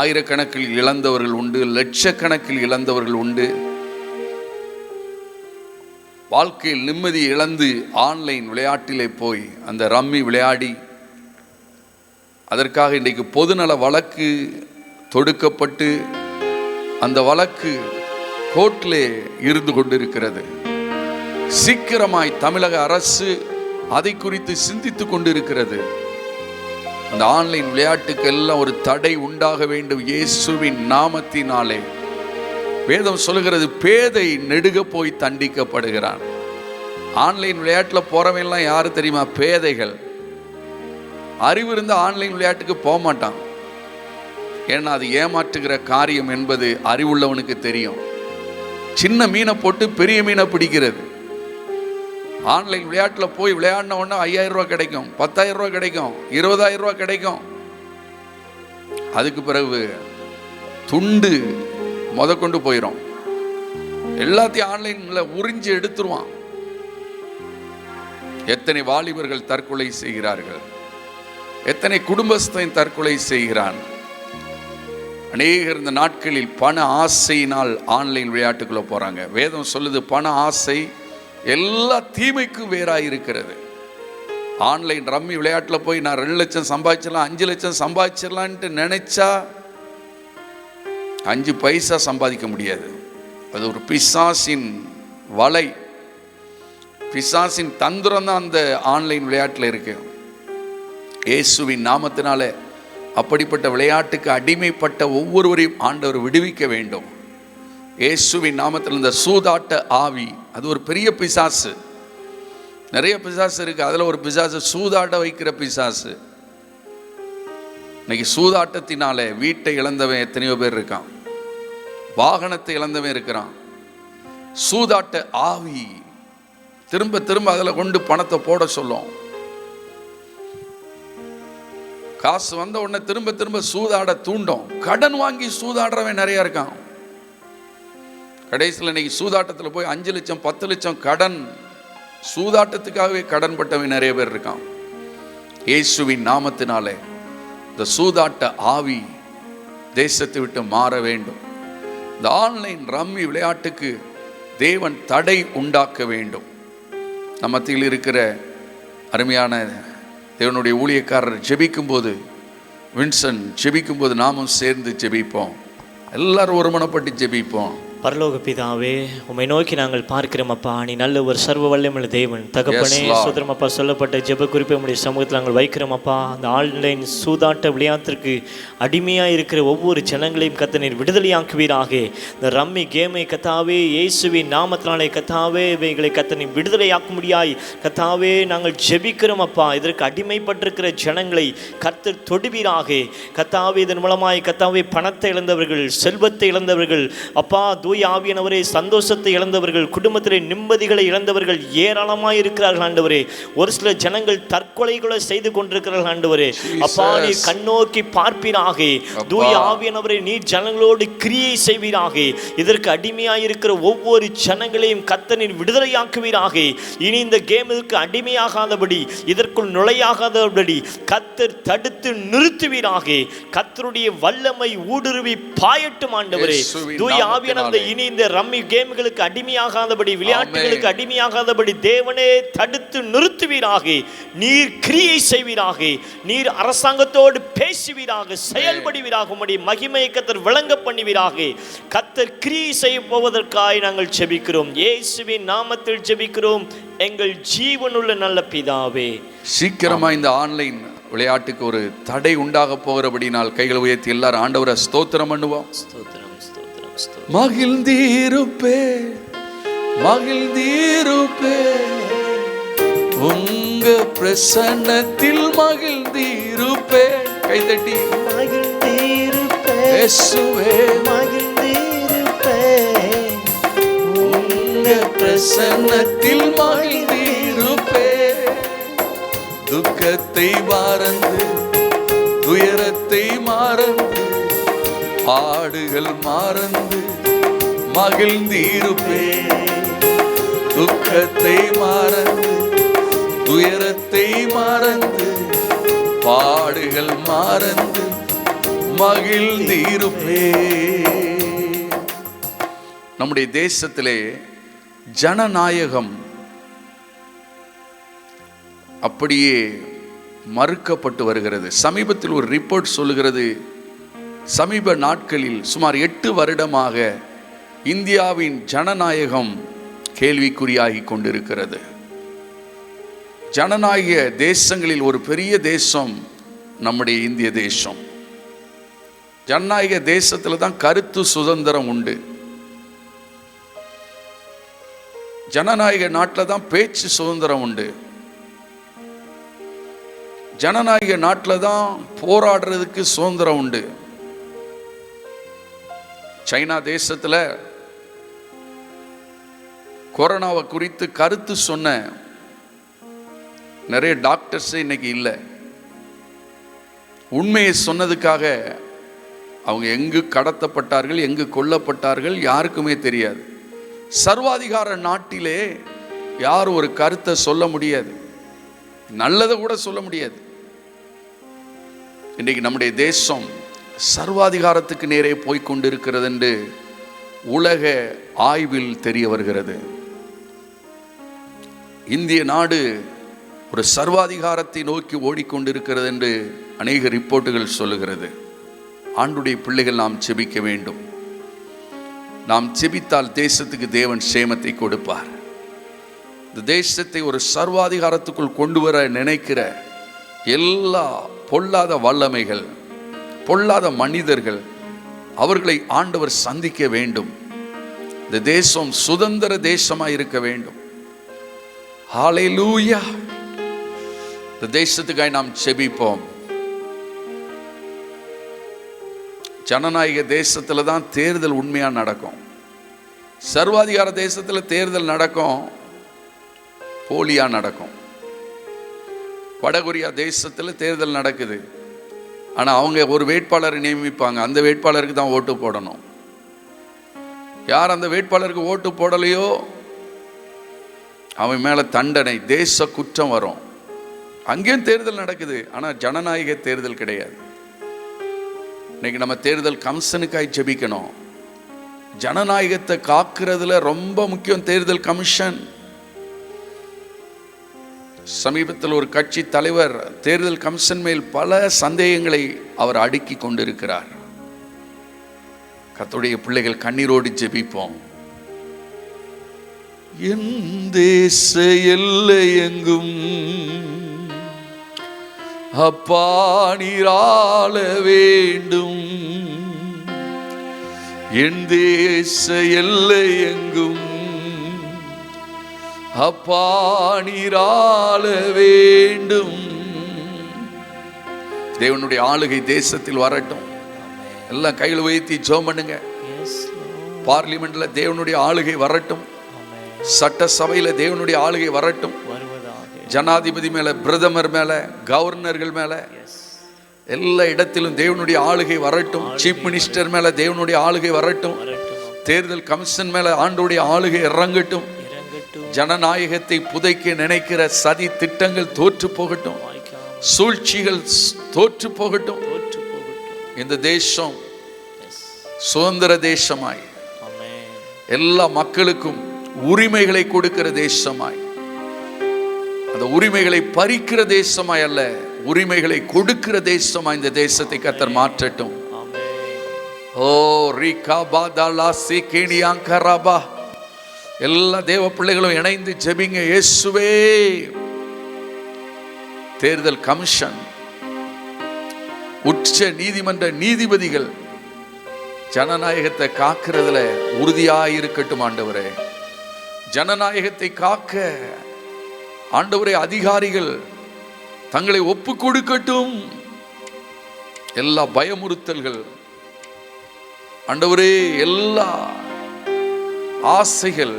ஆயிரக்கணக்கில் இழந்தவர்கள் உண்டு, லட்சக்கணக்கில் இழந்தவர்கள் உண்டு. வாழ்க்கையில் நிம்மதி இழந்து ஆன்லைன் விளையாட்டிலே போய் அந்த ரம்மி விளையாடி அதற்காக இன்றைக்கு பொதுநல வழக்கு தொடுக்கப்பட்டு அந்த வழக்கு கோர்ட்டிலே இருந்து கொண்டிருக்கிறது. சீக்கிரமாய் தமிழக அரசு அதை குறித்து சிந்தித்து கொண்டிருக்கிறது. அந்த ஆன்லைன் விளையாட்டுக்கு எல்லாம் ஒரு தடை உண்டாக வேண்டும் இயேசுவின் நாமத்தினாலே. வேதம் சொல்லுகிறது, பேதை நெடுக போய் தண்டிக்கப்படுகிறான். ஆன்லைன் விளையாட்டில் போறவெல்லாம் யாரு தெரியுமா? பேதைகள். அறிவு இருந்த ஆன்லைன் விளையாட்டுக்கு போக மாட்டான். ஏன்னா அது ஏமாற்றுகிற காரியம் என்பது அறிவுள்ளவனுக்கு தெரியும். சின்ன மீனை போட்டு பெரிய மீனை பிடிக்கிறது. ஆன்லைன் விளையாட்டில் போய் விளையாடின உடனே 5000 ரூபா கிடைக்கும், 10,000 ரூபா கிடைக்கும், 20,000 ரூபா கிடைக்கும். அதுக்கு பிறகு துண்டு கொண்டு போயிடும். எல்லாத்தையும் ஆன்லைன்ல உறிஞ்சி எடுத்துருவான். எத்தனை வாலிபர்கள் தற்கொலை செய்கிறார்கள், எத்தனை குடும்பஸ்தன் தற்கொலை செய்கிறான். அநேகர் இந்த நாட்களில் பண ஆசையினால் ஆன்லைன் விளையாட்டுக்குள்ள போறாங்க. வேதம் சொல்லுது, பண ஆசை எல்லா தீமைக்கும் வேறாயிருக்கிறது. ஆன்லைன் ரம்மி விளையாட்டில் போய் நான் 2 லட்சம் சம்பாதிச்சிடலாம், 5 லட்சம் சம்பாதிச்சிடலான்ட்டு நினைச்சா 5 பைசா சம்பாதிக்க முடியாது. அது ஒரு பிசாசின் வலை, பிசாசின் தந்திரம் தான் அந்த ஆன்லைன் விளையாட்டில் இருக்கு. இயேசுவின் நாமத்தினால அப்படிப்பட்ட விளையாட்டுக்கு அடிமைப்பட்ட ஒவ்வொருவரையும் ஆண்டவர் விடுவிக்க வேண்டும். இயேசுவின் நாமத்தில் இந்த சூதாட்ட ஆவி, அது ஒரு பெரிய பிசாசு. நிறைய பிசாசு இருக்கு, அதுல ஒரு பிசாசு சூதாட்ட வைக்கிற பிசாசு. இன்னைக்கு சூதாட்டத்தினால வீட்டை இழந்தவன் எத்தனையோ பேர் இருக்கான், வாகனத்தை இழந்தவன் இருக்கிறான். சூதாட்ட ஆவி திரும்ப திரும்ப அதில் கொண்டு பணத்தை போட சொல்லும். காசு வந்த உடனே திரும்ப திரும்ப சூதாட தூண்டும். கடன் வாங்கி சூதாடுறவன் நிறைய இருக்கான். கடைசியில் இன்னைக்கு சூதாட்டத்தில் போய் 5 லட்சம் 10 லட்சம் கடன், சூதாட்டத்துக்காகவே கடன் பட்டவன் நிறைய பேர் இருக்கான். இயேசுவின் நாமத்தினாலே இந்த சூதாட்ட ஆவி தேசத்தை விட்டு மாற வேண்டும். இந்த ஆன்லைன் ரம்மி விளையாட்டுக்கு தேவன் தடை உண்டாக்க வேண்டும். நம்மத்தில் இருக்கிற அருமையான தேவனுடைய ஊழியக்காரர் ஜெபிக்கும்போது, வின்சன் ஜெபிக்கும்போது நாமும் சேர்ந்து ஜெபிப்போம். எல்லாரும் ஒருமனப்பட்டு ஜெபிப்போம். பரலோக பிதாவே, உம்மை நோக்கி நாங்கள் பார்க்கிறோம் அப்பா. நீ நல்ல ஒரு சர்வ வல்லமையுள்ள தேவன் தகப்பனே. சோதரம் அப்பா, சொல்லப்பட்ட ஜெப குறிப்பை உம்முடைய சமூகத்தில் நாங்கள் வைக்கிறோம் அப்பா. அந்த ஆன்லைன் சூதாட்ட விளையாட்டிற்கு அடிமையாக இருக்கிற ஒவ்வொரு ஜனங்களையும் கத்த நீர் விடுதலையாக்குவீராக. இந்த ரம்மி கேமை கத்தாவே இயேசுவின் நாமத்தினாலே கத்தாவே இவைகளை கத்த நீர் விடுதலையாக்க முடியாய் கத்தாவே நாங்கள் ஜெபிக்கிறோம் அப்பா. இதற்கு அடிமைப்பட்டிருக்கிற ஜனங்களை கர்த்தர் தொடுவீராக கத்தாவே. இதன் மூலமாய் கத்தாவே பணத்தை இழந்தவர்கள், செல்வத்தை இழந்தவர்கள் அப்பா, தூய ஆவியானவரே, சந்தோஷத்தை இழந்தவர்கள், குடும்பத்திலே நிம்மதிகளை இழந்தவர்கள் ஏராளமாய் இருக்கிறார்கள் ஆண்டவரே. ஒரு சில ஜனங்கள் தற்கொலைகளை செய்து கொண்டிருக்கிறார்கள் ஆண்டவரே. அப்பா, நீ கண்ணோக்கி பார்ப்பீராக. தூய ஆவியானவரே, நீ ஜனங்களோடு கிரியை செய்வீராக. இதற்கு அடிமையாயிருக்கிற ஒவ்வொரு ஜனங்களையும் கர்த்தர் விடுதலையாக்குவீராக. இனி இந்த கேமுக்கு அடிமையாகாதபடி, இதற்குள் நுழையாகாதபடி கர்த்தர் தடுத்து நிறுத்துவீராக. கர்த்தருடைய வல்லமை ஊடுருவி பாயட்டும் ஆண்டவரே. தூய ஆவியானவரே, இனி இந்த ரம்மி கேம்களுக்கு அடிமையாகாதபடி, விளையாட்டுகளுக்கு அடிமையாகாதபடி தேவனே தடுத்து நிறுத்துவீராக. நீர் கிரியை செய்வீராக. நீர் அரசாங்கத்தோடு பேசுவீராக, செயல்படுவீராக. உம்முடைய மகிமையை கர்த்தர் விளங்க பண்ணுவீராக. கர்த்தர் கிரியை செய்ய போவதற்காய் நாங்கள் ஜெபிக்கிறோம். இயேசுவின் நாமத்தில் ஜெபிக்கிறோம் எங்கள் ஜீவனுள்ள நல்ல பிதாவே. சீக்கிரமா இந்த ஆன்லைன் விளையாட்டுக்கு ஒரு தடை உண்டாக போகிறபடினால் கைகளை உயர்த்தி எல்லாரும் ஆண்டவரை ஸ்தோத்திரம் பண்ணுவோம். ஸ்தோத்திரம், ஸ்தோத்திரம், ஸ்தோத்திரம். மகிழ்ந்தீருப்பே, மகிழ்ந்தீருப்பே, உங்க பிரசன்னத்தில் மகிழ்ந்தீருப்பே. கைதட்டி மகிழ்ந்தீருப்பே, இயேசுவே மகிழ்ந்தீருப்பே, உங்க பிரசன்னத்தில் மகிழ்ந்தீருப்பே. துக்கத்தை மறந்து, துயரத்தை மறந்து, பாடுகள் மறந்து மகிழ்ந்தீருப்பே. துக்கத்தை மறந்து, துயரத்தை மறந்து, பாடுகள் மறந்து மகிழ்ந்தீருப்பே. நம்முடைய தேசத்திலே ஜனநாயகம் அப்படியே மறுக்கப்பட்டு வருகிறது. சமீபத்தில் ஒரு ரிப்போர்ட் சொல்லுகிறது, சமீப நாட்களில் சுமார் 8 வருடமாக இந்தியாவின் ஜனநாயகம் கேள்விக்குறியாகி கொண்டிருக்கிறது. ஜனநாயக தேசங்களில் ஒரு பெரிய தேசம் நம்முடைய இந்திய தேசம். ஜனநாயக தேசத்தில் தான் கருத்து சுதந்திரம் உண்டு. ஜனநாயக நாட்டில் தான் பேச்சு சுதந்திரம் உண்டு. ஜனநாயக நாட்டில் தான் போராடுறதுக்கு சுதந்திரம் உண்டு. சைனா தேசத்தில் கொரோனாவை குறித்து கருத்து சொன்ன நிறைய டாக்டர்ஸ் இன்னைக்கு இல்லை. உண்மையை சொன்னதுக்காக அவங்க எங்கு கடத்தப்பட்டார்கள், எங்கு கொல்லப்பட்டார்கள் யாருக்குமே தெரியாது. சர்வாதிகார நாட்டிலே யார் ஒரு கருத்தை சொல்ல முடியாது, நல்லதை கூட சொல்ல முடியாது. இன்றைக்கு நம்முடைய தேசம் சர்வாதிகாரத்துக்கு நேரே போய்கொண்டிருக்கிறது என்று உலக ஆய்வில் தெரிய வருகிறது. இந்திய நாடு ஒரு சர்வாதிகாரத்தை நோக்கி ஓடிக்கொண்டிருக்கிறது என்று அநேக ரிப்போர்ட்டுகள் சொல்லுகிறது. ஆண்டுடைய பிள்ளைகள் நாம் செபிக்க வேண்டும். நாம் செபித்தால் தேசத்துக்கு தேவன் சேமத்தை கொடுப்பார். இந்த தேசத்தை ஒரு சர்வாதிகாரத்துக்குள் கொண்டு வர நினைக்கிற எல்லா பொல்லாத வல்லமைகள், பொல்லாத மனிதர்கள், அவர்களை ஆண்டவர் சந்திக்க வேண்டும். இந்த தேசம் சுதந்திர தேசமாக இருக்க வேண்டும். ஹல்லேலூயா. இந்த தேசத்துக்காய் நாம் செபிப்போம். ஜனநாயக தேசத்தில் தான் தேர்தல் உண்மையாக நடக்கும். சர்வாதிகார தேசத்தில் தேர்தல் நடக்கும், போலியா நடக்கும். வடகொரியா தேசத்தில் தேர்தல் நடக்குது, ஆனால் அவங்க ஒரு வேட்பாளரை நியமிப்பாங்க, அந்த வேட்பாளருக்கு தான் ஓட்டு போடணும். யார் அந்த வேட்பாளருக்கு ஓட்டு போடலையோ அவன் மேலே தண்டனை, தேச குற்றம் வரும். அங்கேயும் தேர்தல் நடக்குது, ஆனால் ஜனநாயக தேர்தல் கிடையாது. இன்னைக்கு நம்ம தேர்தல் கமிஷனுக்காய் ஜெபிக்கணும். ஜனநாயகத்தை காக்கிறதுல ரொம்ப முக்கியம் தேர்தல் கமிஷன். சமீபத்தில் ஒரு கட்சி தலைவர் தேர்தல் கமிஷன் மேல் பல சந்தேகங்களை அவர் அடுக்கி கொண்டிருக்கிறார். கர்த்தருடைய பிள்ளைகள் கண்ணீரோடு ஜெபிப்போம். என் தேச எல்லை எங்கும் அப்பா நீராள வேண்டும். என் தேச எல்லை எங்கும் அப்பா நீராள வேண்டும். தேவனுடைய ஆளுகை தேசத்தில் வரட்டும். எல்லாம் கையில் உயர்த்தி ஜெபம் பண்ணுங்க. பார்லிமெண்ட்ல தேவனுடைய ஆளுகை வரட்டும், சட்ட சபையில தேவனுடைய ஆளுகை வரட்டும், ஜனாதிபதி மேல, பிரதமர் மேல, கவர்னர்கள் மேல, எல்லா இடத்திலும் தேவனுடைய ஆளுகை வரட்டும். சீஃப் மினிஸ்டர் மேல தேவனுடைய ஆளுகை வரட்டும். தேர்தல் கமிஷன் மேல ஆண்டோடைய ஆளுகை இறங்கட்டும். ஜனநாயகத்தை புதைக்க நினைக்கிற சதி திட்டங்கள் தோற்று போகட்டும், சூழ்ச்சிகள் தோற்று போகட்டும். இந்த தேசம் சுதந்திர தேசமாய், எல்லா மக்களுக்கும் உரிமைகளை கொடுக்கிற தேசமாய், அந்த உரிமைகளை பறிக்கிற தேசமாய் அல்ல, உரிமைகளை கொடுக்கிற தேசமாய் இந்த தேசத்தை கர்த்தர் மாற்றட்டும். ஓ ரீகா பாதாலா சீகேனியாங்கராபா. எல்லா தேவ பிள்ளைகளும் இணைந்து ஜெபிங்க. இயேசுவே, தேர்தல் கமிஷன், உச்ச நீதிமன்ற நீதிபதிகள் ஜனநாயகத்தை காக்கிறதுல உறுதியாயிருக்கட்டும் ஆண்டவரே. ஜனநாயகத்தை காக்க ஆண்டவரே அதிகாரிகள் தங்களை ஒப்பு கொடுக்கட்டும். எல்லா பயமுறுத்தல்கள் ஆண்டவரே, எல்லா ஆசைகள்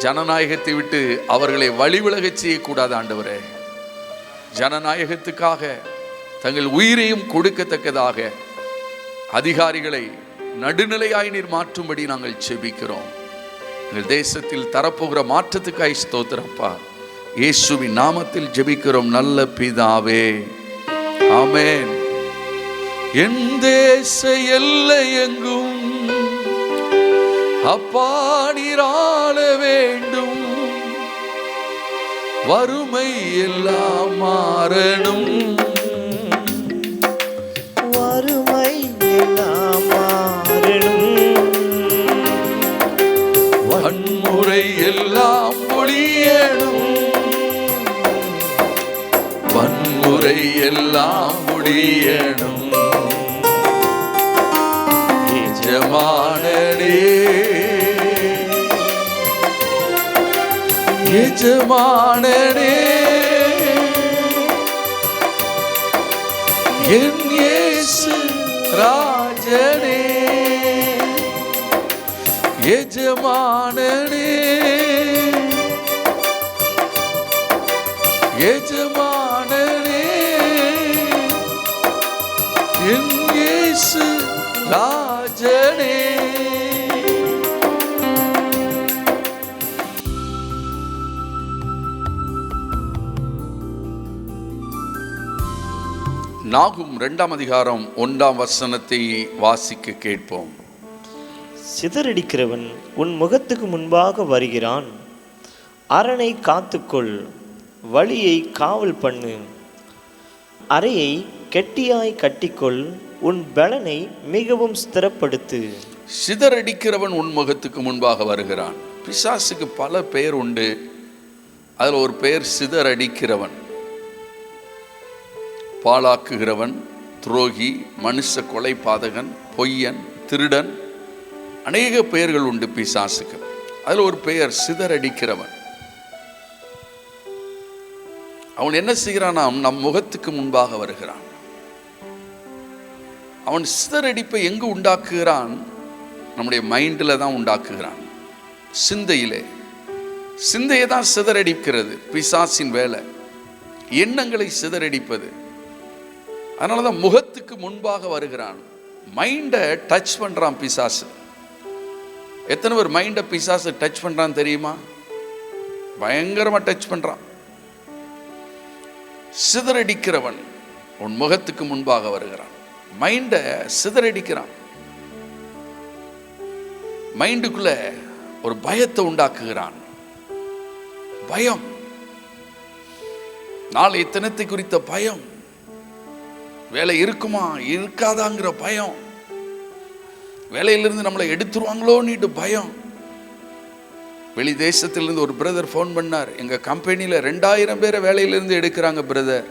ஜனநாயகத்தை விட்டு அவர்களை வழிவிலகச் செய்யக்கூடாது ஆண்டவரே. ஜனநாயகத்துக்காக தங்கள் உயிரையும் கொடுக்கத்தக்கதாக அதிகாரிகளை நடுநிலையாய் நீர் மாற்றும்படி நாங்கள் ஜெபிக்கிறோம். எங்கள் தேசத்தில் தரப்போகிற மாற்றத்துக்காய் ஸ்தோத்திரப்பா. இயேசுவின் நாமத்தில் ஜெபிக்கிறோம் நல்ல பிதாவே, ஆமென். என் தேச எல்லை எங்கும் அப்பா நீர் ஆள வேண்டும், வறுமை எல்லாம் மாறணும், வறுமை எல்லாம் மாறணும், வன்முறை எல்லாம் ஒழியணும், வன்முறை எல்லாம் ஒழியணும். எஜமானனே, எஜமானனே, என் இயேசு ராஜனே, எஜமானனே, எஜமானனே, என் இயேசு ராஜனே. நாகும் 2ஆம் அதிகாரம் 1ஆம் வசனத்தை வாசிக்க கேட்போம். சிதறடிக்கிறவன் உன் முகத்துக்கு முன்பாக வருகிறான், அரணை காத்துக்கொள், வழியை காவல் பண்ணு, அறையை கெட்டியாய் கட்டிக்கொள், உன் பலனை மிகவும் ஸ்திரப்படுத்து. சிதறடிக்கிறவன் உன் முகத்துக்கு முன்பாக வருகிறான். பிசாசுக்கு பல பெயர் உண்டு. அதில் ஒரு பெயர் சிதறடிக்கிறவன், பாழாக்குகிறவன், துரோகி, மனுஷ கொலை பாதகன், பொய்யன், திருடன், அநேக பெயர்கள் உண்டு பிசாசுக்கு. அதில் ஒரு பெயர் சிதறடிக்கிறவன். அவன் என்ன செய்கிறானாம்? நம் முகத்துக்கு முன்பாக வருகிறான். அவன் சிதறடிப்பை எங்கு உண்டாக்குகிறான்? நம்முடைய மைண்டில் தான் உண்டாக்குகிறான், சிந்தையிலே. சிந்தையை தான் சிதறடிக்கிறது பிசாசின் வேலை, எண்ணங்களை சிதறடிப்பது. அதனால தான் முகத்துக்கு முன்பாக வருகிறான். மைண்டை டச் பண்ணுறான் பிசாசு. எத்தனை பேர் மைண்டை பிசாசு டச் பண்ணுறான் தெரியுமா? பயங்கரமாக டச் பண்ணுறான். சிதறடிக்கிறவன் உன் முகத்துக்கு முன்பாக வருகிறான். மைண்டை சிதறடிக்கிறான். மைண்டுக்குள்ள ஒரு பயத்தை உண்டாக்குகிறான். பயம், நாளை தினத்தை குறித்த பயம், வேலை இருக்குமா இருக்காதாங்கிற பயம், வேலையிலிருந்து நம்மளை எடுத்துருவாங்களோன்னுட்டு பயம். வெளி தேசத்திலிருந்து ஒரு பிரதர் ஃபோன் பண்ணார், எங்கள் கம்பெனியில் 2000 பேரை வேலையிலிருந்து எடுக்கிறாங்க பிரதர்,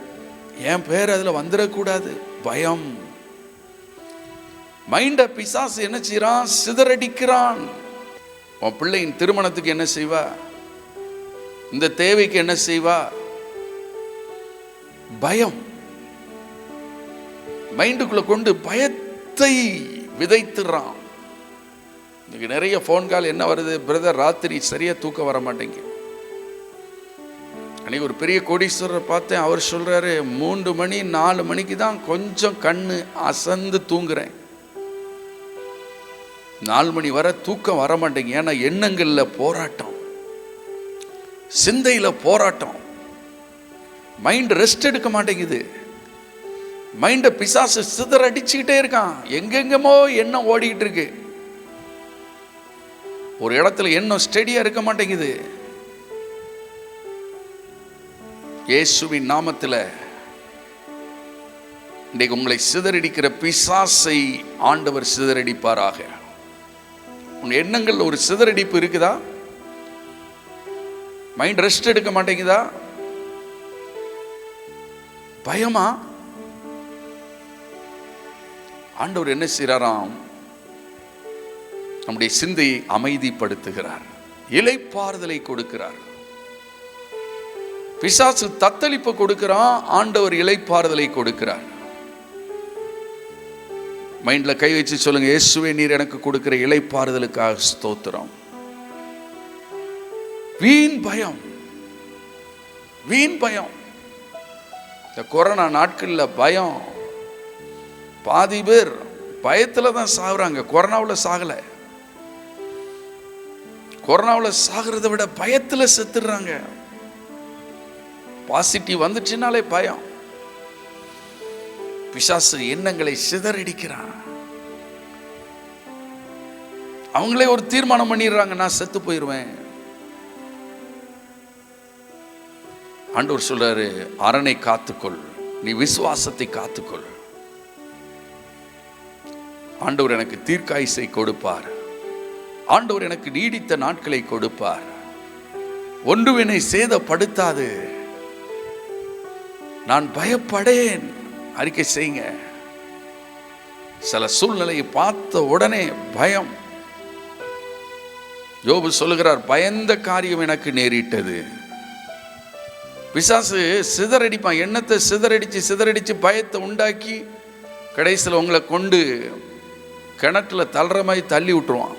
என் பேர் அதில் வந்துடக்கூடாது, பயம். மைண்டை பிசாசு என்ன செய்யறான்? சிதறடிக்கிறான். உன் பிள்ளையின் திருமணத்துக்கு என்ன செய்வா? இந்த தேவைக்கு என்ன செய்வா? பயம். மைண்டுக்குள்ள கொண்டு பயத்தை விதைத்துறான். இன்னைக்கு நிறைய ஃபோன் கால் என்ன வருது, பிரதர் ராத்திரி சரியாக தூக்கம் வர மாட்டேங்க. அன்றைக்கி ஒரு பெரிய கோடீஸ்வரரை பார்த்தேன். அவர் சொல்கிறாரு 3 மணி 4 மணிக்கு தான் கொஞ்சம் கண்ணு அசந்து தூங்குறேன், 4 மணி வரை தூக்கம் வர மாட்டேங்க. ஏன்னா எண்ணங்களில் போராட்டம், சிந்தையில் போராட்டம், மைண்ட் ரெஸ்ட் எடுக்க மாட்டேங்குது. மைண்டை பிசாசு சிதற அடிச்சுக்கிட்டே இருக்கான். எங்கெங்கமோ எண்ணம் ஓடிக்கிட்டு இருக்கு. ஒரு இடத்துல எண்ணம் ஸ்டெடியாக இருக்க மாட்டேங்குது. இயேசுவின் நாமத்தில் இன்றைக்கு உங்களை சிதறடிக்கிற பிசாசை ஆண்டவர் சிதறடிப்பாராக. உங்கள் எண்ணங்கள் ஒரு சிதறடிப்பு இருக்குதா? மைண்ட் ரெஸ்ட் எடுக்க மாட்டேங்குதா? பயமா? ஆண்டவர் என்ன செய்றாராம்? நம்முடைய சிந்தையை அமைதிப்படுத்துகிறார், இளைப்பாறுதலை கொடுக்கிறார். பிசாசு தத்தளிப்பு கொடுக்கிறான், ஆண்டவர் இளைப்பாறுதலை கொடுக்கிறார். மைண்ட்ல கை வச்சு சொல்லுங்க, இயேசுவே நீர் எனக்கு கொடுக்கிற இளைப்பாறுதலுக்காக ஸ்தோத்திரம். வீண் பயம், வீண் பயம். இந்த கொரோனா நாட்களில் பயம், பாதி பேர் பயத்தில் தான் சாகுறாங்க. கொரோனாவில் சாகலை, கொரோனாவில் சாகிறத விட பயத்தில் செத்துடுறாங்க. பாசிட்டிவ் வந்துச்சுனாலே பயம். பிசாசு எண்ணங்களை சிதறடிக்கிறான். அவங்களே ஒரு தீர்மானம் பண்ணிடுறாங்க, நான் செத்து போயிடுவேன். ஆண்டவர் சொல்றாரு, அரணை காத்துக்கொள், நீ விசுவாசத்தை காத்துக்கொள். ஆண்டவர் எனக்கு தீர்க்காயுசை கொடுப்பார், ஆண்டவர் எனக்கு நீடித்த நாட்களை கொடுப்பார், ஒன்றுவினை சேதப்படுத்தாது, நான் பயப்படேன். அறிக்கை செய்யுங்க. சில சூழ்நிலையை பார்த்த உடனே பயம். யோபு சொல்லுகிறார், பயந்த காரியம் எனக்கு நேரிட்டது. பிசாசு சிதறடிப்பான், எண்ணத்தை சிதறடிச்சு பயத்தை உண்டாக்கி கடைசியில் உங்களை கொண்டு கிணற்றுல தள்ளுற மாதிரி தள்ளி விட்டுருவான்.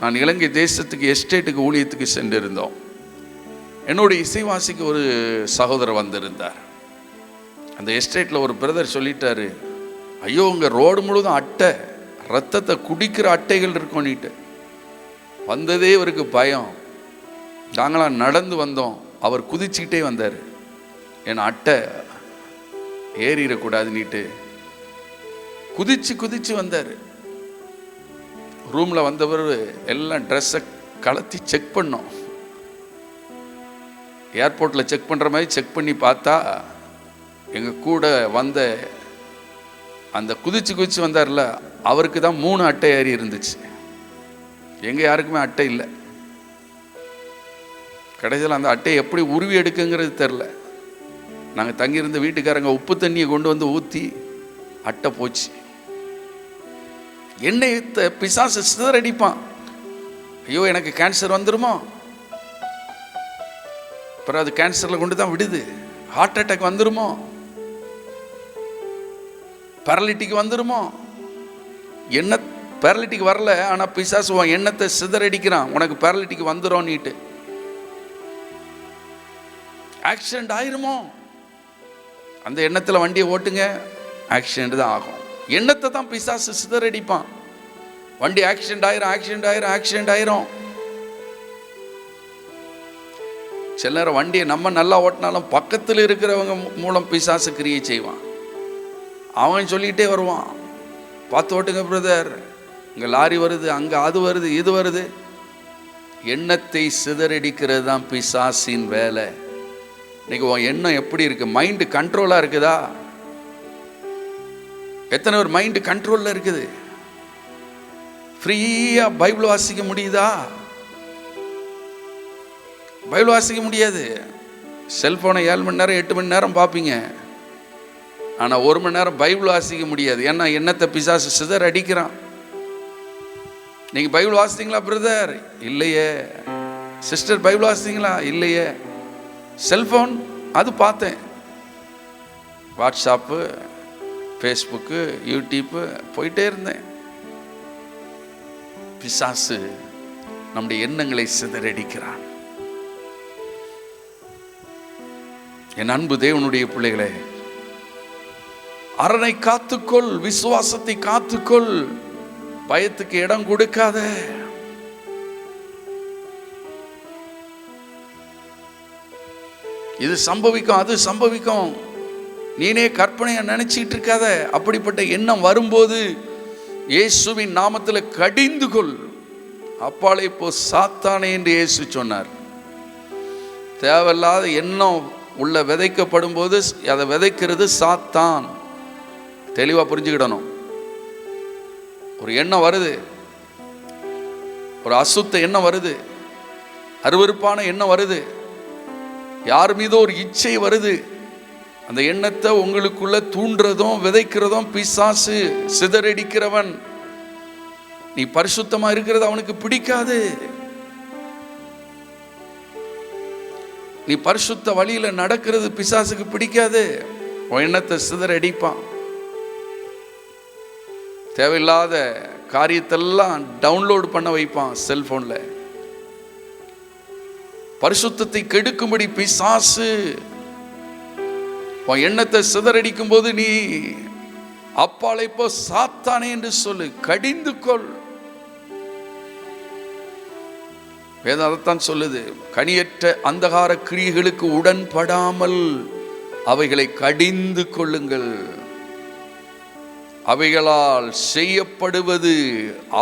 நான் இலங்கை தேசத்துக்கு எஸ்டேட்டுக்கு ஊழியத்துக்கு சென்றிருந்தோம். என்னுடைய இசைவாசிக்கு ஒரு சகோதரர் வந்திருந்தார். அந்த எஸ்டேட்டில் ஒரு பிரதர் சொல்லிட்டாரு, ஐயோ உங்கள் ரோடு முழுதும் அட்டை, ரத்தத்தை குடிக்கிற அட்டைகள் இருக்கும்னுட்டு. வந்ததே இவருக்கு பயம். நாங்களாம் நடந்து வந்தோம், அவர் குதிச்சுக்கிட்டே வந்தார். ஏன்னா அட்டை ஏறிடக்கூடாதுன்னுட்டு குதிச்சு வந்தார். ரூமில் வந்தவர் எல்லாம் ட்ரெஸ்ஸை கலத்தி செக் பண்ணோம். ஏர்போர்ட்டில் செக் பண்ணுற மாதிரி செக் பண்ணி பார்த்தா எங்கள் கூட வந்த அந்த குதிச்சு வந்தார்ல, அவருக்கு தான் 3 அட்டை ஏறி இருந்துச்சு. எங்கள் யாருக்குமே அட்டை இல்லை. கடைசியில் அந்த அட்டையை எப்படி உருவி எடுக்குங்கிறது தெரில. நாங்கள் தங்கியிருந்த வீட்டுக்காரங்க உப்பு தண்ணியை கொண்டு வந்து ஊற்றி அட்டை போச்சு. எண்ணெய் பிசாசு சிதறடிப்பான். ஐயோ எனக்கு கேன்சர் வந்துருமோ, அப்புறம் அது கேன்சரில் கொண்டு தான் விடுது. ஹார்ட் அட்டாக் வந்துருமோ, பேரலிட்டிக் வந்துருமோ. என்ன பேரலிட்டிக் வரல, ஆனால் பிசாசு எண்ணத்தை சிதறடிக்கிறான், உனக்கு பேரலிட்டிக் வந்துடும் நீட்டு. ஆக்சிடென்ட் ஆயிருமோ, அந்த எண்ணத்தில் வண்டியை ஓட்டுங்க, ஆக்சிடென்ட் தான் ஆகும். எண்ணத்தை தான் பிசாசு சிதறடிப்பான். வண்டி ஆக்சிடென்ட் ஆயிரும். சில நேரம் வண்டியை நம்ம நல்லா ஓட்டினாலும் பக்கத்தில் இருக்கிறவங்க மூலம் பிசாசு கிரியை செய்வான். அவன் சொல்லிகிட்டே வருவான், பார்த்து ஓட்டுங்க பிரதர், இங்கே லாரி வருது, அங்கே அது வருது, இது வருது. எண்ணத்தை சிதறடிக்கிறது தான் பிசாசின் வேலை. இன்னைக்கு உன் எண்ணம் எப்படி இருக்கு? மைண்டு கண்ட்ரோலாக இருக்குதா? எத்தனை ஒரு மைண்டு கண்ட்ரோலில் இருக்குது? ஃப்ரீயாக பைபிள் வாசிக்க முடியுதா? பைபிள் வாசிக்க முடியாது. செல்ஃபோனை 7 மணி நேரம் 8 மணி நேரம் பார்ப்பீங்க, ஆனால் 1 மணி நேரம் பைபிள் வாசிக்க முடியாது. ஏன்னா எண்ணத்தை பிசாசு சிதற அடிக்கிறான். நீங்கள் பைபிள் வாசித்தீங்களா பிரதர்? இல்லையே. சிஸ்டர் பைபிள் வாசித்தீங்களா? இல்லையே. செல்ஃபோன் அது பார்த்தேன், வாட்ஸ்அப்பு, ஃபேஸ்புக்கு, யூடியூப்பு போயிட்டே இருந்தேன். பிசாசு நம்முடைய எண்ணங்களை சிதறடிக்கிறான். என் அன்பு தேவனுடைய பிள்ளைகளே, அரணை காத்துக்கொள், விசுவாசத்தை காத்துக்கொள், பயத்துக்கு இடம் கொடுக்காத. இது சம்பவிக்கும், அது சம்பவிக்கும், நீனே கற்பனையா நினைச்சிட்டு இருக்காத. அப்படிப்பட்ட எண்ணம் வரும்போது இயேசுவின் நாமத்தில் கடிந்து கொள். அப்பாலே போ சாத்தானே என்று இயேசு சொன்னார். தேவையில்லாத எண்ணம் உள்ள விதைக்கப்படும் போது அதை விதைக்கிறது சாத்தான். தெளிவா புரிஞ்சுக்கிடணும். ஒரு எண்ணம் வருது, ஒரு அசுத்த எண்ணம் வருது, அருவருப்பான எண்ணம் வருது, யார் மீதோ ஒரு இச்சை வருது. அந்த எண்ணத்தை உங்களுக்குள்ள தூண்டுறதும் விதைக்கிறதும் பிசாசு, சிதறடிக்கிறவன். நீ பரிசுத்தமா இருக்கிறது அவனுக்கு பிடிக்காது. நீ பரிசுத்த வழியில நடக்கிறது பிசாசுக்கு பிடிக்காது. உன் எண்ணத்தை சிதறடிப்பான். தேவையில்லாத காரியத்தெல்லாம் டவுன்லோட் பண்ண வைப்பான் செல்போன்ல. பரிசுத்தத்தை கெடுக்கும்படி பிசாசு உன் எண்ணத்தை சிதறடிக்கும் போது நீ அப்பாலை போ சாத்தானே என்று சொல்லு, கடிந்து கொள். வேதம் அதைத்தான் சொல்லுது. கனியற்ற அந்தகார கிரியைகளுக்கு உடன்படாமல் அவைகளை கடிந்து கொள்ளுங்கள். அவைகளால் செய்யப்படுவது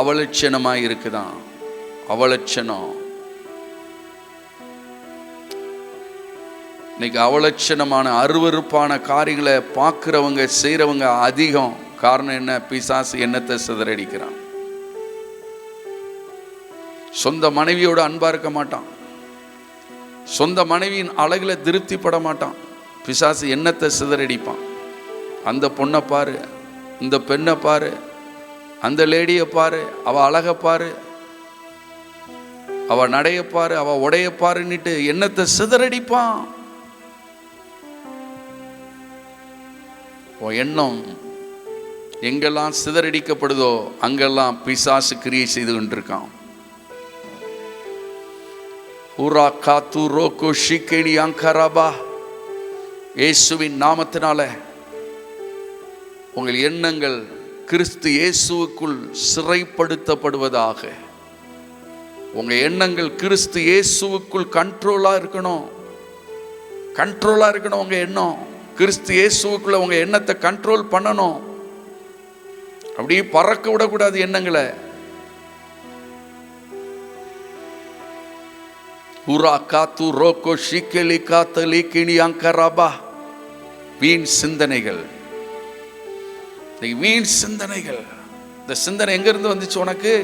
அவலட்சணமாய் இருக்குதான். அவலட்சணம். இன்னைக்கு அவலட்சணமான அருவருப்பான காரியங்களை பார்க்கிறவங்க செய்யறவங்க அதிகம். காரணம் என்ன? பிசாசு எண்ணத்தை சிதறடிக்கிறான். சொந்த மனைவியோட அன்பா இருக்க மாட்டான். சொந்த மனைவியின் அழகுல திருப்திப்பட மாட்டான். பிசாசு எண்ணத்தை சிதறடிப்பான். அந்த பொண்ணை பாரு, இந்த பெண்ணை பாரு, அந்த லேடியை பாரு, அவ அழகை பாரு, அவ நடைய பாரு, அவ உடைய பாருன்னுட்டு எண்ணத்தை சிதறடிப்பான். எண்ணம் எங்கெல்லாம் சிதறடிக்கப்படுதோ அங்கெல்லாம் பிசாசு கிரியை செய்து கொண்டிருக்கான். இயேசுவின் நாமத்தினால உங்கள் எண்ணங்கள் கிறிஸ்து இயேசுவுக்குள் சிறைப்படுத்தப்படுவதாக. உங்க எண்ணங்கள் கிறிஸ்து இயேசுவுக்குள் கண்ட்ரோலா இருக்கணும். கண்ட்ரோலா இருக்கணும். உங்க எண்ணம் கிறிஸ்து இயேசுவுக்குள்ள உங்க எண்ணத்தை கண்ட்ரோல் பண்ணணும். அப்படியே பறக்க விடக்கூடாது எண்ணங்களை. வீண் சிந்தனைகள். வீண் சிந்தனைகள். இந்த சிந்தனை எங்க இருந்து வந்துச்சு உனக்கு?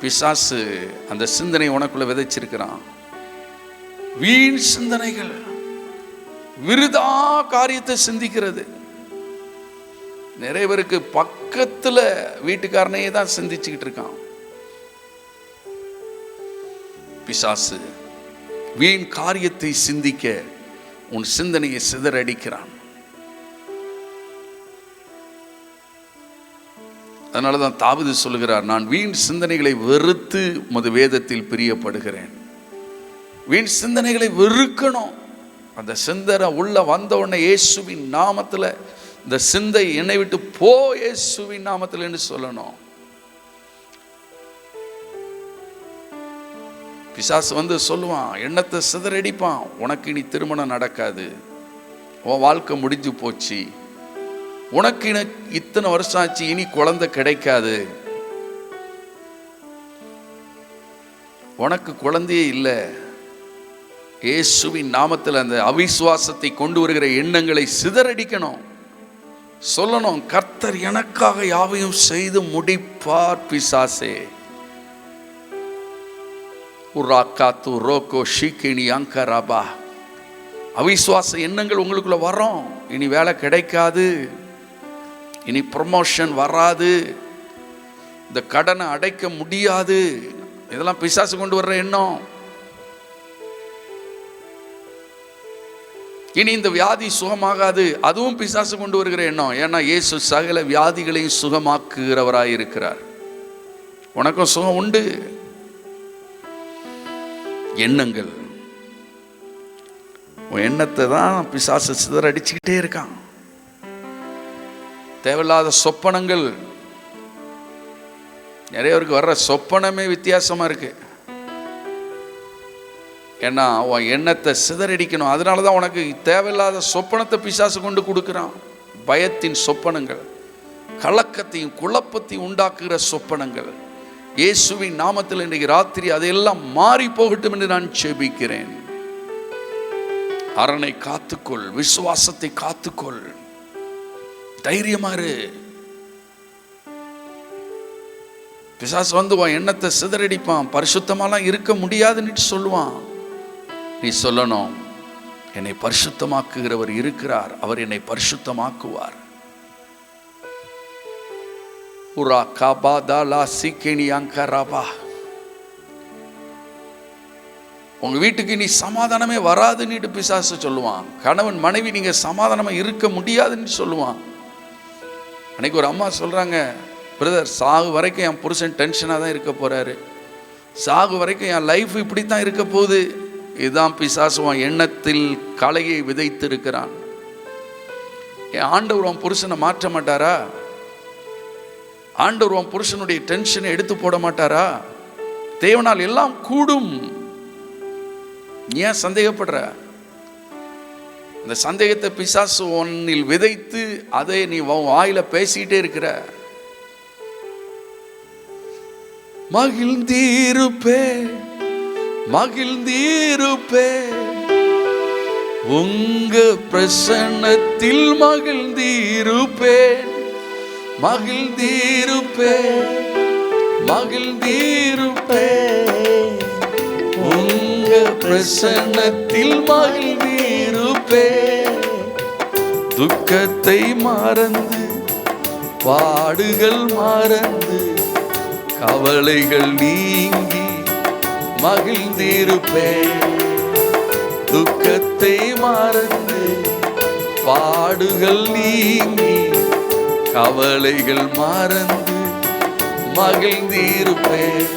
பிசாசு அந்த சிந்தனை உனக்குள்ள விதைச்சிருக்கிறான். வீண் சிந்தனைகள், விருதா காரியத்தை சிந்திக்கிறது. நிறைய பேருக்கு பக்கத்துல வீட்டுக்காரனையே தான் சிந்திச்சுக்கிட்டு இருக்கான் பிசாசு. வீண் காரியத்தை சிந்திக்க உன் சிந்தனையை சிதறடிக்கிறான். அதனாலதான் தாவீது சொல்லுகிறார், நான் வீண் சிந்தனைகளை வெறுத்து உமது வேதத்தில் பிரியப்படுகிறேன். வீண் சிந்தனைகளை வெறுக்கணும். அந்த சிந்தனை உள்ள வந்த உடனே இயேசுவின் நாமத்துல இந்த சிந்தை என்னை விட்டு போ இயேசுவின் நாமத்தில் என்று சொல்லணும். பிசாசு வந்து சொல்லுவான், எண்ணத்தை சிதறடிப்பான். உனக்கு இனி திருமணம் நடக்காது, உன் வாழ்க்கை முடிஞ்சு போச்சு, உனக்கு இத்தனை வருஷம் ஆச்சு, இனி குழந்தை கிடைக்காது, உனக்கு குழந்தையே இல்லை. இயேசுவின் நாமத்தில் அந்த அவிசுவாசத்தை கொண்டு வருகிற எண்ணங்களை சிதறடிக்கணும். சொல்லணும், கர்த்தர் எனக்காக யாவையும் செய்து முடிப்பார். பிசாசே அவிசுவாச எண்ணங்கள் உங்களுக்குள்ள வரும். இனி வேலை கிடைக்காது, இனி ப்ரமோஷன் வராது, இந்த கடனை அடைக்க முடியாது, இதெல்லாம் பிசாசு கொண்டு வர்ற எண்ணம். இனி இந்த வியாதி சுகமாகாது, அதுவும் பிசாசு கொண்டு வருகிற எண்ணம். ஏன்னா இயேசு சகல வியாதிகளையும் சுகமாக்குகிறவராய் இருக்கிறார். உனக்கும் சுகம் உண்டு. எண்ணங்கள், உன் எண்ணத்தை தான் பிசாசு சிதறடிச்சுக்கிட்டே இருக்கான். தேவையில்லாத சொப்பனங்கள், நிறைய பேருக்கு வர்ற சொப்பனமே வித்தியாசமா இருக்கு. ஏன்னா உன் எண்ணத்தை சிதறடிக்கணும். அதனால தான் உனக்கு தேவையில்லாத சொப்பனத்தை பிசாசு கொண்டு கொடுக்குறான். பயத்தின் சொப்பனங்கள், கலக்கத்தையும் குழப்பத்தையும் உண்டாக்குகிற சொப்பனங்கள். இயேசுவின் நாமத்தில் இன்றைக்கு ராத்திரி அதையெல்லாம் மாறி போகட்டும் என்று நான் ஜெபிக்கிறேன். அரணை காத்துக்கொள், விசுவாசத்தை காத்துக்கொள், தைரியமாறு. பிசாசு வந்து உன் எண்ணத்தை சிதறடிப்பான். பரிசுத்தமாலாம் இருக்க முடியாதுன்னு சொல்லுவான். நீ சொல்லணும், என்னை பரிசுத்தமாக்குகிறவர் இருக்கிறார், அவர் என்னை பரிசுத்தமாக்குவார். உங்க வீட்டுக்கு நீ சமாதானமே வராதுன்னு பிசாசு சொல்லுவான். கணவன் மனைவி நீங்க சமாதானமா இருக்க முடியாதுன்னு சொல்லுவான். அன்னைக்கு ஒரு அம்மா சொல்றாங்க, பிரதர் சாகு வரைக்கும் என் புருஷன் டென்ஷனாக தான் இருக்க போறாரு, சாகு வரைக்கும் என் லைஃப் இப்படி தான் இருக்க போகுது. இதுதான் பிசாசுவான் எண்ணத்தில் களையை விதைத்து இருக்கிறான். என் ஆண்டவர் உன் புருஷனை மாற்ற மாட்டாரா? ஆண்டவர் உன் புருஷனுடைய டென்ஷனை எடுத்து போட மாட்டாரா? தேவனால் எல்லாம் கூடும். ஏன் சந்தேகப்படுற? இந்த சந்தேகத்தை பிசாசு உன்னில் விதைத்து அதை நீ வாயில பேசிட்டே இருக்கிற. மகிழ்ந்தீருப்பே மகிழ்ந்தீருப்பே உங்க பிரசன்னத்தில் மகிழ்ந்தீருப்பேன் மகிழ்ந்தீருப்பேன் மகிழ்ந்தீருப்பேன் உங்க பிரசன்னத்தில் மகிழ்ந்தீருப்பேன். துக்கத்தை மறந்து பாடுகள் மறந்து கவலைகள் நீங்கி மகிழ்ந்திருப்பேன். துக்கத்தை மறந்து பாடுகள் நீங்கி கவலைகள் மறந்து மகிழ்ந்திருப்பேன்.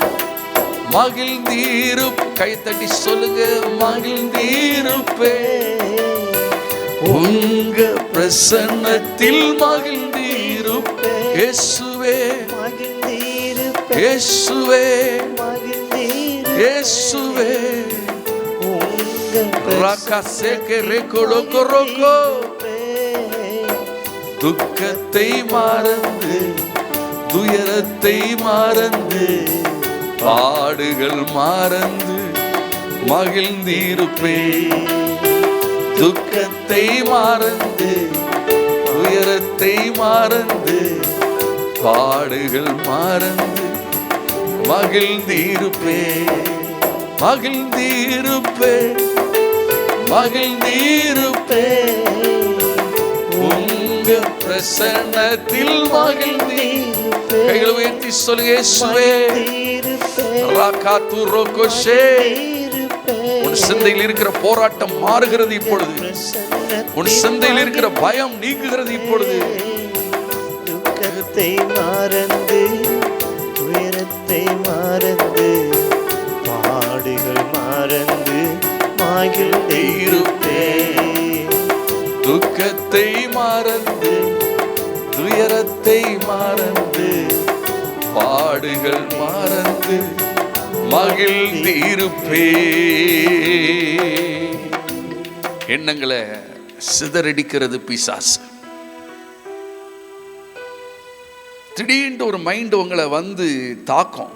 மகிழ்ந்திரு கைத்தட்டி சொல்லுங்க, மகிழ்ந்திருப்பேன் உங்க பிரசன்னத்தில் மகிழ்ந்திருப்பேன். இயேசுவே இயேசுவே இயேசுவே ரகசேகே ரெகோலோகோ ரோகோ. துக்கத்தை மறந்து துயரத்தை மறந்து பாடுகள் மறந்து மகிழ்ந்திருப்பேன். துக்கத்தை மறந்து துயரத்தை மறந்து பாடுகள் மறந்து மகிழ்ந்திருப்பேன். மகிழ்ந்திருப்பேன் மகிழ்ந்திருப்பேன் உங்க பிரசன்னத்தில் மகிழ்ந்திருப்பேன். கைகளை உயர்த்தி சொல்லுங்க, இயேசுவே ராகாத்து ரோகோஷே. உன் சிந்தையில் இருக்கிற போராட்டம் மாறுகிறது இப்பொழுது. உன் சிந்தையில் இருக்கிற பயம் நீங்குகிறது இப்பொழுது. துக்கத்தை மறந்து துயரத்தை மறந்து பாடுகள் மறந்து மகிழ்ந்திருப்பேன். துக்கத்தை மறந்து துயரத்தை மறந்து பாடுகள் மறந்து மகிழ்ந்திருப்பேன். எண்ணங்களை சிதறடிக்கிறது பிசாசு. திடீர்னு ஒரு மைண்ட் உங்களை வந்து தாக்கும்.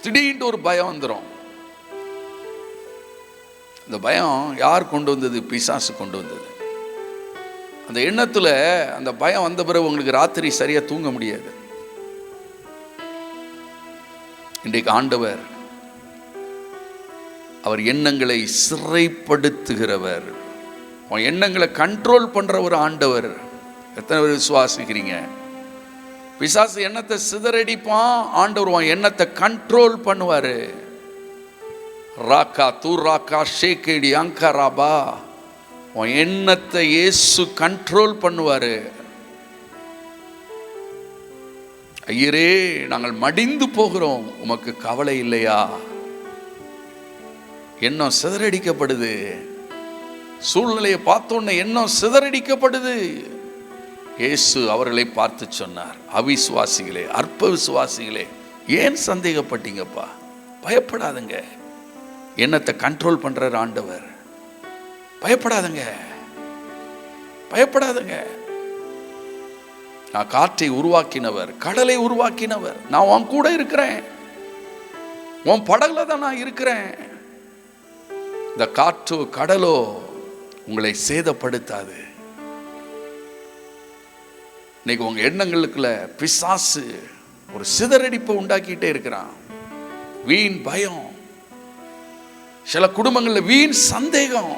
திடீர்னு ஒரு பயம் வந்துடும். இந்த பயம் யார் கொண்டு வந்தது? பிசாசு கொண்டு வந்தது. அந்த எண்ணத்துல அந்த பயம் வந்த பிறகு உங்களுக்கு ராத்திரி சரியா தூங்க முடியாது. இன்றைக்கு ஆண்டவர் அவர் எண்ணங்களை சிறைப்படுத்துகிறவர். எண்ணங்களை கண்ட்ரோல் பண்ற ஒரு ஆண்டவர். எத்தனை பேர் விசுவாசிக்கிறீங்க? பிசாசு எண்ணத்தை சிதறடிப்பான், ஆண்டவர் எண்ணத்தை கண்ட்ரோல் பண்ணுவாரு. ராக்கா தூராக்கா ஷேகேடி அங்கராபா, உன் எண்ணத்தை இயேசு கண்ட்ரோல் பண்ணுவாரு. ஐயரே, நாங்கள் மடிந்து போகிறோம், உமக்கு கவலை இல்லையா? எண்ணம் சிதறடிக்கப்படுது. சூழ்நிலையை பார்த்தோன்னே எண்ணம் சிதறடிக்கப்படுது. இயேசு அவர்களை பார்த்து சொன்னார், அவிசுவாசிகளே, அற்ப விசுவாசிகளே, ஏன் சந்தேகப்பட்டீங்கப்பா? பயப்படாதுங்க. எண்ணத்தை கண்ட்ரோல் பண்றார் ஆண்டவர். பயப்படாதுங்க, பயப்படாதுங்க. நான் காற்றை உருவாக்கினவர், கடலை உருவாக்கினவர். நான் உன் கூட இருக்கிறேன். உன் படகுல தான் நான் இருக்கிறேன். இந்த காற்றோ கடலோ உங்களை சேதப்படுத்தாது. இன்னைக்கு உங்க எண்ணங்களுக்குள்ள பிசாசு ஒரு சிதறடிப்பை உண்டாக்கிட்டே இருக்கிறான். வீண் பயம், சில குடும்பங்கள்ல வீண் சந்தேகம்,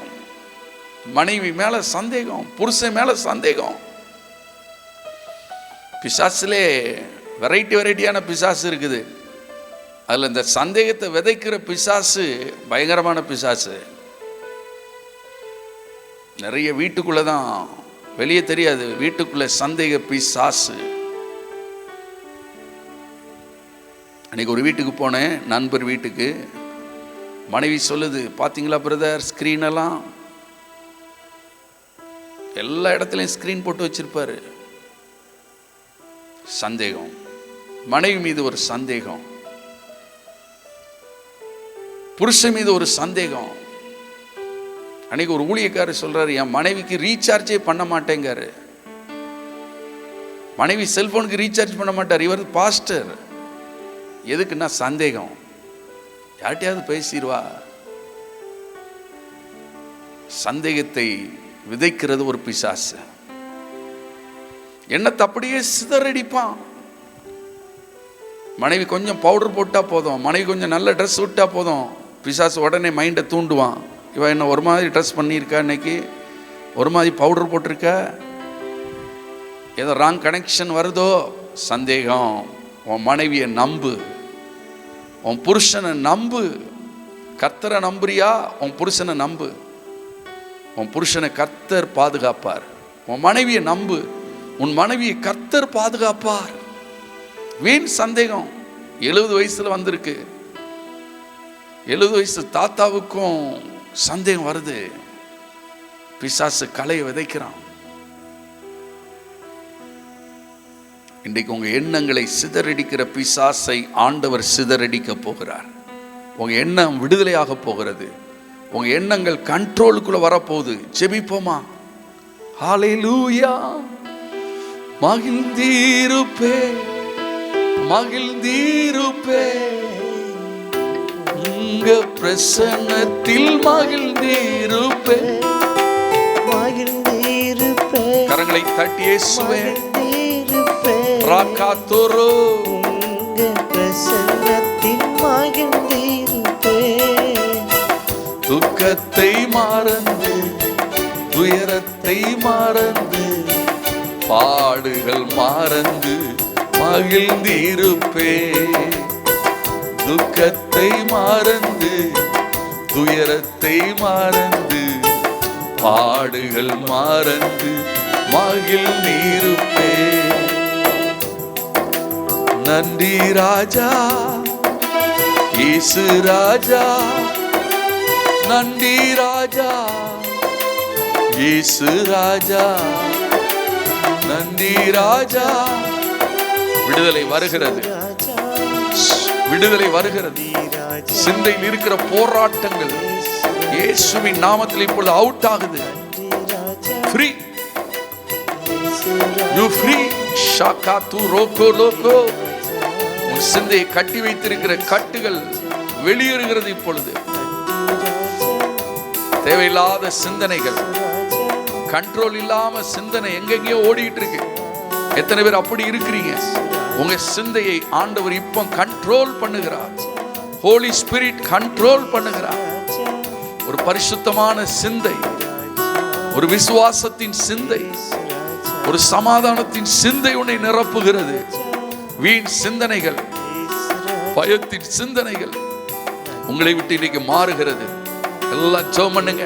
மனைவி மேல சந்தேகம், புருஷன் மேல சந்தேகம். பிசாசுலே வெரைட்டியான பிசாசு இருக்குது. அதுல இந்த சந்தேகத்தை விதைக்கிற பிசாசு பயங்கரமான பிசாசு. நிறைய வீட்டுக்குள்ளதான், வெளியே தெரியாது, வீட்டுக்குள்ள சந்தேக பிசாசு. அன்னைக்கு ஒரு வீட்டுக்கு போனேன், நண்பர் வீட்டுக்கு. மனைவி சொல்லுது, பாத்தீங்களா பிரதர், ஸ்கிரீன் எல்லாம் எல்லா இடத்துலையும் ஸ்கிரீன் போட்டு வச்சிருப்பாரு. சந்தேகம், மனைவி மீது ஒரு சந்தேகம், புருஷன் மீது ஒரு சந்தேகம். அன்னைக்கு ஒரு ஊழியக்காரர் சொல்றாரு, என் மனைவிக்கு ரீசார்ஜே பண்ண மாட்டேங்காரு. மனைவி செல்போனுக்கு ரீசார்ஜ் பண்ண மாட்டார். இவர் பாஸ்டர். எதுக்குன்னா சந்தேகம். யார்ட்டையாவது பேசிடுவா. சந்தேகத்தை விதைக்கிறது ஒரு பிசாசு. எண்ணத்தை அப்படியே சிதறடிப்பான். மனைவி கொஞ்சம் பவுடர் போட்டா போதும், மனைவி கொஞ்சம் நல்ல ட்ரெஸ் விட்டா போதும், பிசாசு உடனே மைண்டை தூண்டுவான். இவன் என்ன ஒரு மாதிரி ட்ரெஸ் பண்ணியிருக்கா, இன்னைக்கு ஒரு மாதிரி பவுடர் போட்டிருக்கா, ஏதோ ராங் கனெக்ஷன் வருதோ, சந்தேகம். உன் மனைவியை நம்பு, உன் புருஷனை நம்பு. கர்த்தரை நம்புறியா? உன் புருஷனை நம்பு. உன் புருஷனை கர்த்தர் பாதுகாப்பார். உன் மனைவியை நம்பு, உன் மனைவியை கர்த்தர் பாதுகாப்பார். வீண் சந்தேகம் 70 வயசுல வந்திருக்கு. 70 வயசு தாத்தாவுக்கும் சந்தேகம் வருது. பிசாசு கலையை விதைக்கிறான். இன்றைக்கு உங்க எண்ணங்களை சிதறடிக்கிற பிசாசை ஆண்டவர் சிதறடிக்க போகிறார். உங்க எண்ணம் விடுதலையாக போகிறது. உங்க எண்ணங்கள் கண்ட்ரோலுக்குள்ள வரப்போகுது. ஜெபிப்போமா? ஹல்லேலூயா. மகிழ்ந்தீருப்பே, மகிழ்ந்தீருப்பே, உங்க பிரசன்னத்தில் மகிழ்ந்தீருப்பே, மகிழ்ந்தீருப்பே, கரங்களை தட்டி இயேசுவே மகிழ்ந்தீருப்பே, ராகாத்தோரோ, உங்க பிரசன்னத்தில் மகிழ்ந்தீருப்பே. துக்கத்தை மறந்து, துயரத்தை மறந்து, பாடுகள் மறந்து மகிழ்ந்திருப்பே. துக்கத்தை மறந்து, துயரத்தை மறந்து, பாடுகள் மறந்து மகிழ்ந்திருப்பே. நன்றி ராஜா, இயேசு ராஜா, நன்றி ராஜா, இயேசு ராஜா, நன்றி ராஜா. விடுதலை வருகிறது, விடுதலை வருகிறது. சிந்தையில் இருக்கிற போராட்டங்கள் இயேசுவின் நாமத்தில் இப்பொழுது அவுட் ஆகுது. Free, you free. ஷாகா து ரோகோ லோகோ. உன் சிந்தையை கட்டி வைத்திருக்கிற கட்டுகள் வெளியேறுகிறது இப்பொழுது. தேவையில்லாத சிந்தனைகள், கண்ட்ரோல் இல்லாம சிந்தனை எங்கெங்கயோ ஓடிட்டு இருக்கு. எத்தனை பேர் அப்படி இருக்கிறீங்க? உங்க சிந்தையை ஆண்டவர் இப்போ கண்ட்ரோல் பண்ணுகிறார். ஹோலி ஸ்பிரிட் கண்ட்ரோல் பண்ணுகிறார். ஒரு பரிசுத்தமான சிந்தை, ஒரு விசுவாசத்தின் சிந்தை, ஒரு சமாதானத்தின் சிந்தை உன்னை நிரப்புகிறது. வீண் சிந்தனைகள், பயத்தின் சிந்தனைகள் உங்களை விட்டு இன்னைக்கு மாறுகிறது. எல்லாம் ஜெபம் பண்ணுங்க.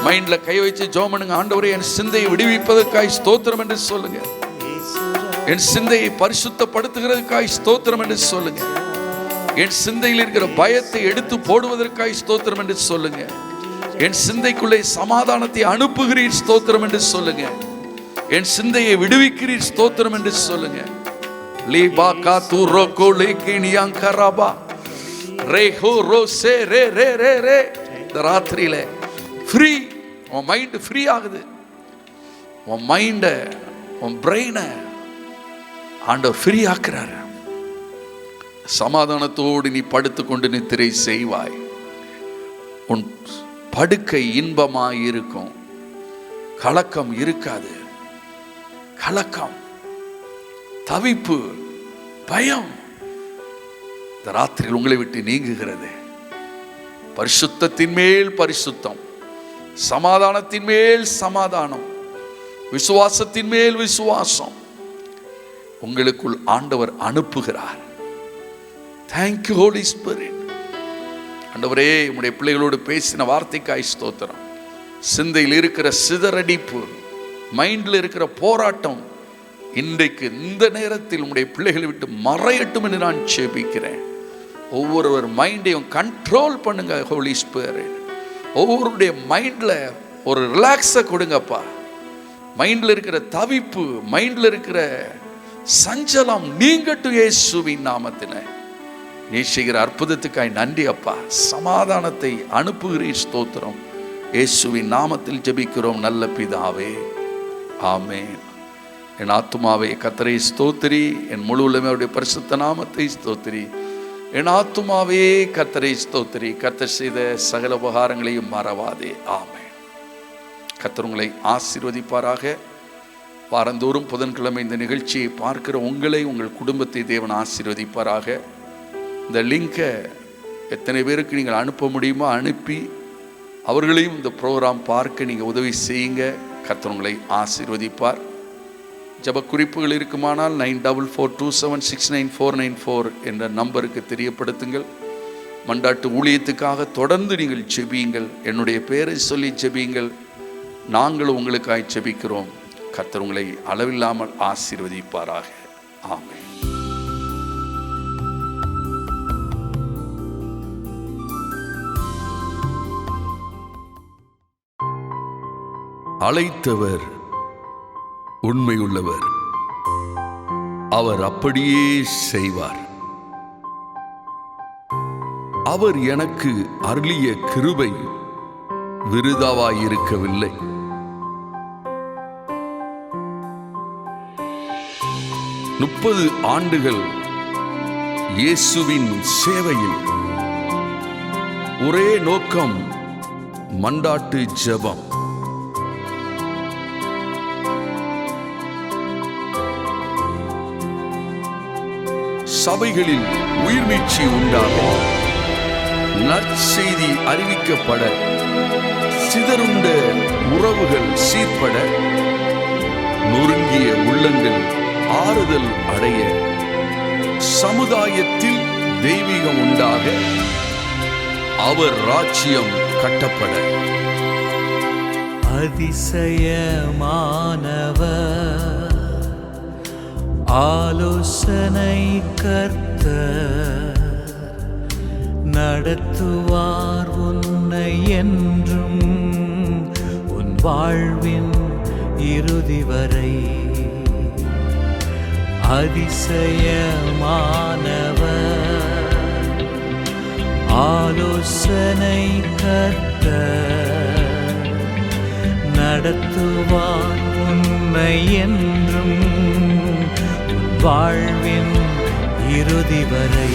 மைண்ட்ல கை வச்சு ஜெபம் பண்ணுங்க. ஆண்டவரே, என் சிந்தையை விடுவிப்பதற்காய் ஸ்தோத்திரம் என்று சொல்லுங்க. என் சிந்தையை பரிசுத்தப்படுத்துகிறதுக்காய் ஸ்தோத்திரம் என்று சொல்லுங்க. என் சிந்தையில் இருக்கிற பயத்தை எடுத்து போடுவதற்காய் ஸ்தோத்திரம் என்று சொல்லுங்க. என் சிந்தைக்குள்ளே சமாதானத்தை அனுப்புகிறீர் ஸ்தோத்திரம் என்று சொல்லுங்க. என் சிந்தையை விடுவிக்கிறீர் ஸ்தோத்திரம் என்று சொல்லுங்க. லீபா காத்து ரோகோ லேகினியாங் கராபா ரேஹோ ரோசே ரே ரே ரே ரே. இந்த ராத்திரியில ஃப்ரீ, உன் மைண்ட் ஃப்ரீ ஆகுது. உன் மைண்ட, உன் பிரெயினை ஆண்டவர் ஃப்ரீ ஆக்குறாரு. சமாதானத்தோடு நீ படுத்துக்கொண்டு நித்திரை செய்வாய். உன் படுக்கை இன்பமாய் இருக்கும். கலக்கம் இருக்காது. கலக்கம், தவிப்பு, பயம் இந்த ராத்திரியில் உங்களை விட்டு நீங்குகிறது. பரிசுத்தத்தின் மேல் பரிசுத்தம், சமாதானத்தின் மேல் சமாதானம், விசுவாசத்தின் மேல் விசுவாசம் உங்களுக்குள் ஆண்டவர் அனுப்புகிறார். Thank you Holy Spirit. ஆண்டவரே, உம்முடைய பிள்ளைகளோடு பேசின வார்த்தைக்காய் ஸ்தோத்திரம். சிந்தையில் இருக்கிற சிதறடிப்பு, மைண்டில் இருக்கிற போராட்டம் இன்றைக்கு இந்த நேரத்தில் உம்முடைய பிள்ளைகளை விட்டு மறையட்டும் என்று நான் ஜெபிக்கிறேன். ஒவ்வொருவர் மைண்டையும் கண்ட்ரோல் பண்ணுங்க ஹோலி ஸ்பிரிட். ஒவ்வொருடைய மைண்டில் ஒரு ரிலாக்ஸை கொடுங்கப்பா. மைண்டில் இருக்கிற தவிப்பு, மைண்டில் இருக்கிற சஞ்சலம் நீங்கட்டும் இயேசுவின் நாமத்தில். நீ செய்கிற அற்புதத்துக்காய் நன்றி அப்பா. சமாதானத்தை அனுப்புகிறீர் ஸ்தோத்திரம். இயேசுவின் நாமத்தில் ஜெபிக்கிறோம் நல்ல பிதாவே, ஆமென். என் ஆத்துமாவே கர்த்தரை ஸ்தோத்திரி, என் முழு உள்ளமே அவருடைய பரிசுத்த நாமத்தை ஸ்தோத்திரி. என் ஆத்துமாவே கர்த்தரை ஸ்தோத்திரி, கர்த்தர் செய்த சகல உபகாரங்களையும் மறவாதே. ஆமென். கர்த்தர் உங்களை ஆசீர்வதிப்பாராக. வாரந்தோறும் புதன்கிழமை இந்த நிகழ்ச்சியை பார்க்கிற உங்களை, உங்கள் குடும்பத்தை தேவன் ஆசீர்வதிப்பாராக. இந்த லிங்கை எத்தனை பேருக்கு நீங்கள் அனுப்ப முடியுமோ அனுப்பி அவர்களையும் இந்த ப்ரோக்ராம் பார்க்க நீங்கள் உதவி செய்யுங்க. கர்த்தர் உங்களை ஆசீர்வதிப்பார். ஜப குறிப்புகள் இருக்குமானால் 9442769494 என்ற நம்பருக்கு தெரியப்படுத்துங்கள். மண்டாட்டு ஊழியத்துக்காக தொடர்ந்து நீங்கள் ஜெபியுங்கள். என்னுடைய பெயரை சொல்லி ஜெபியுங்கள். நாங்கள் உங்களுக்காய் ஜெபிக்கிறோம். கர்த்தர் உங்களை அளவில்லாமல் ஆசீர்வதிப்பாராக. ஆமென். அழைத்தவர் உண்மையுள்ளவர், அவர் அப்படியே செய்வார். அவர் எனக்கு அருளிய கிருபை விருதாவாயிருக்கவில்லை. முப்பது ஆண்டுகள் இயேசுவின் சேவையில் ஒரே நோக்கம், மண்டாட்டு ஜெபம். சபைகளில் உயிர்மீட்சி உண்டாக, நற்செய்தி அறிவிக்கப்பட, சிதறுண்ட உறவுகள் சீர்பட, நொறுங்கிய உள்ளங்கள் ஆறுதல் அடைய, சமுதாயத்தில் தெய்வீகம் உண்டாக, அவர் ராஜ்யம் கட்டப்பட. அதிசயமானவர் ஆலோசனை கர்த்தர், நடத்துவார் உன்னை என்றும் உன் வாழ்வின் இறுதி வரை. அதிசயமானவர் ஆலோசனை கர்த்தர், நடத்துவார் உன்னை என்றும் வாழ்வின் இறுதி வரை.